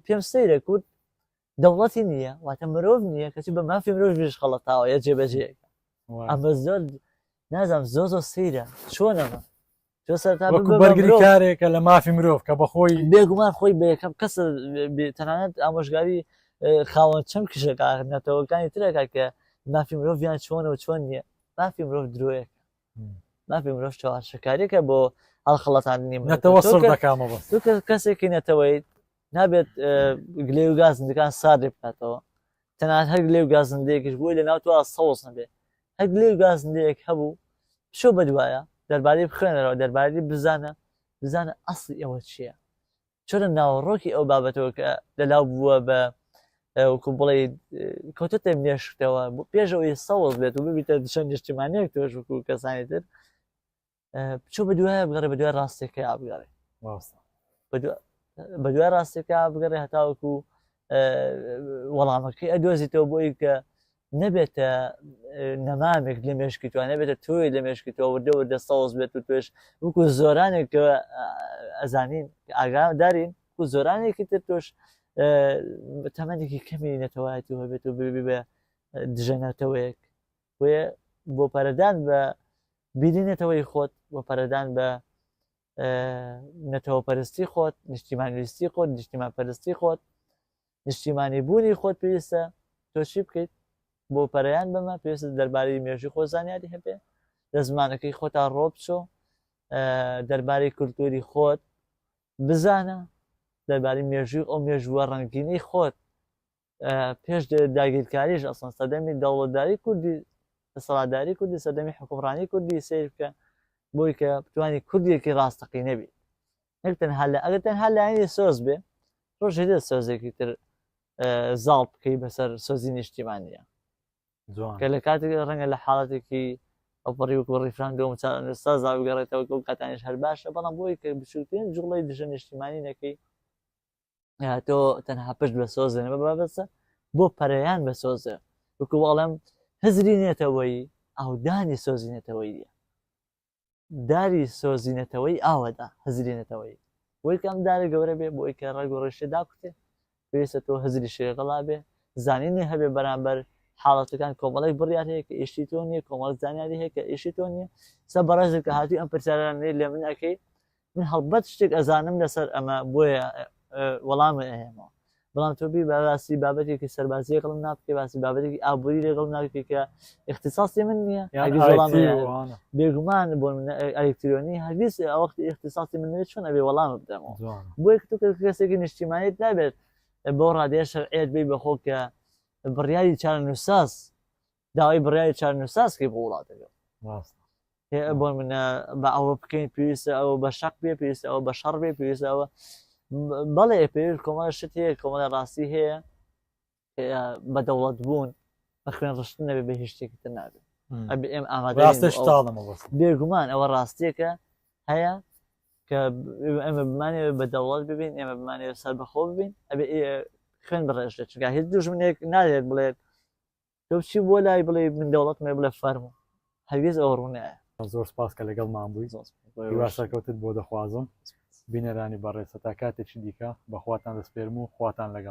پێم سەیرە کورد دەوڵەتی نییە واتە مرۆڤ نییە کەچی بە مافی مرۆڤش خەڵەتاوە یە جێبەجێک ئەمە زۆر نازانم زۆر زۆر سەیرە چۆنەمە تۆ سەرتا بەرگری کارێکە لە مافی مرۆڤ کە بەخۆی بێگومان خۆی بە یەکەم کەس تەنانەت ئامۆژگاری خاوەن چەم کشەکە نەتەوەکانی ترەکە کە مافی مرۆڤیان چۆنەوە چۆن نییە مافی مرۆڤ درۆیەک مافی مرۆڤ چاواشەکاریەکە بۆ هەڵخەڵەتاندنی نەتەوە سڕ دەکامە بەس تو کەسێکی نەتەوەی نابێت گلێ و گازندەکان سادێ بکاتەوە تەنانەت هەر گلێ و گازندەیەکیش بۆی لە ناو تۆ سەوز نەبێت هەر گلێ و گازندەیەک هەبوو شۆ بەدوایە دەربارەی بخوێنەرەوە دەربارەی بزانە ئەسڵی ئەوە چییە چۆنە ناوەڕۆکی ئەو بابەتەوە کە لەلاو بووە بە وەکو بڵێ کەوتتە مێشتەوە پێشەوەی سەوز بێت و ببیتە چەند نیشتیمانیەک تۆش وەکو کەسانی تر بچۆ بە دوایە بگەڕێ بە دوای ڕاستێکە بگەڕێ بە دوای ڕاستێکە بگەڕێ هەتاوەکو وەڵامەکەی ئەدۆزیتەوە بۆی کە نەبێتە نەمامێک لە مێشکی توان نەبێتە تۆی لە مێشکی تۆ وردە وردە سەوز بێت و توێش وەکو زۆرانێک ئەزانین ئاگادارین و زۆرانێکی تر تۆش تەمەنێکی کەمی نەتەوایەتی هەبێت و ببی بە دژەنەتەوەیەک بۆ پەرەدان بە بیرینێتەوەی خۆت بۆ پەرەدان بە نەتەوە پەرستی خۆت نیشتیمانویستی خۆت نیشتیمان پەرستی خۆت نیشتیمانی بوونی خۆت پێویستە تۆ چی بکەیت بۆ پەرەیان بەمە پێویستە دەربارەی مێژوی خۆ زانیاری هەبێ لە زمانەکەی خۆتا ڕۆ بچۆ دەربارەی کولتوری خۆت بزانە دەربارەی مێژوی ئەو مێژووە ڕەنگینەی خۆت پێش داگیرکاریش ئەسڵەن سەردەمی دەوڵەتداری کوردی دەسەڵاتداری کوردی سەردەمی حکومڕانی کوردی سیر بکە بۆی کە بتوانانی کوردیەکی ڕاستەقی نەبی ئەگەر تەنها لایەنی سۆز بێ ڕۆژ هێدە سۆزێکی تر زاڵ بکەی بەسەر سۆزی نیشتیمانیە کە لە کاتێک ڕەنگە لە حاڵەتێکی ئەوپەڕی وەکو ڕیفراندۆم سا زاویگەڕێتەوە کە کاتانیش هەر باشە بەڵام بۆی کە بچووترین جوڵەی دژە نیشتیمانی نەکەی تۆ تەنها پشت بە سۆزە نەبە بابەتە بۆ پەرەیان بە سۆزە وەکو بەڵام هەزری نێتەوەی ئاودانی سۆزی نێتەوەیە داری سۆزی نێتەوەی ئاوەدا هەزری نێتەوەی بۆی کەم دارە گەورە بێ بۆی کە ڕێگ و ڕێشتێ داکوتێ پێویستە تۆ هەزری شێغەڵا بێ زانینی هەبێ بەرامبەر حاڵەتەکان کۆمەڵێک بڕیار هەیە کە ئیشتی تۆ نییە کۆمەڵک زانیاری هەیە کە ئیشی تۆ نییە سە بەڕێزێک کە هاتی ئەم پرسیارانەی لێ من ئەەکەی من هەڵبەت شتێک ئەزانم لەسەر ئەمە بۆیە وەڵامە ئەهێمەوە بەڵام تۆ بی باسی بابەتێکی سەربازی قڵم ناکەی باسی بابەتێکی ئابووری لێگەڵ ناکەی کە اختصاصی من نییە بێگومان بۆ ئەلکترۆنی هەرگیز ئەوەختی اختصاصی من نوێت چۆن ئەبێ وەڵامە بدەمەوە بۆی کە تۆ کەسێکی نیشتیمانیت نابێت بۆ ڕادێ شەرعیەت بێ بەخۆ کە بڕیاری چارەنووساس داوای بڕیاری چارەنووساسکەی بۆ وڵاتەکە بۆ منە بە ئەوە بکەین پێویستە ئەوە بە شەق بێ پێویستە ئەوە بە شەڕ بێ پێویستە ئەوە بەڵێ پێویست کۆمەڵە شت هەیە کۆمەڵە ڕاستی هەیە بە دەوڵەت بوون بە خوێن ڕشتن نەبێ بە هیچ شتێکی تر نابێت ئێمە ئامادەستاڵمە بێگومان ئەوە ڕاستیەکە هەیە کە ئێمە بمانێ بە دەوڵەت ببین ئێمە بمانێ سەر بەخۆ ببین ئەبێ خوێن بڕێژێت چونکە هیچ دوژمنێک نادێت بڵێت تۆ بچی بۆ لای بڵێ من دەوڵەتمێ بڵێ فەرموو هەرگیز ئەوە ڕوونایە زۆر سپاس کە لەگەڵمان بووی باشەکەوتت بۆ دەخوازم بینەرانی بەڕێسە تا کاتێکی دیکە بەخواتان دەسپێرم و خواتان لەگەڵ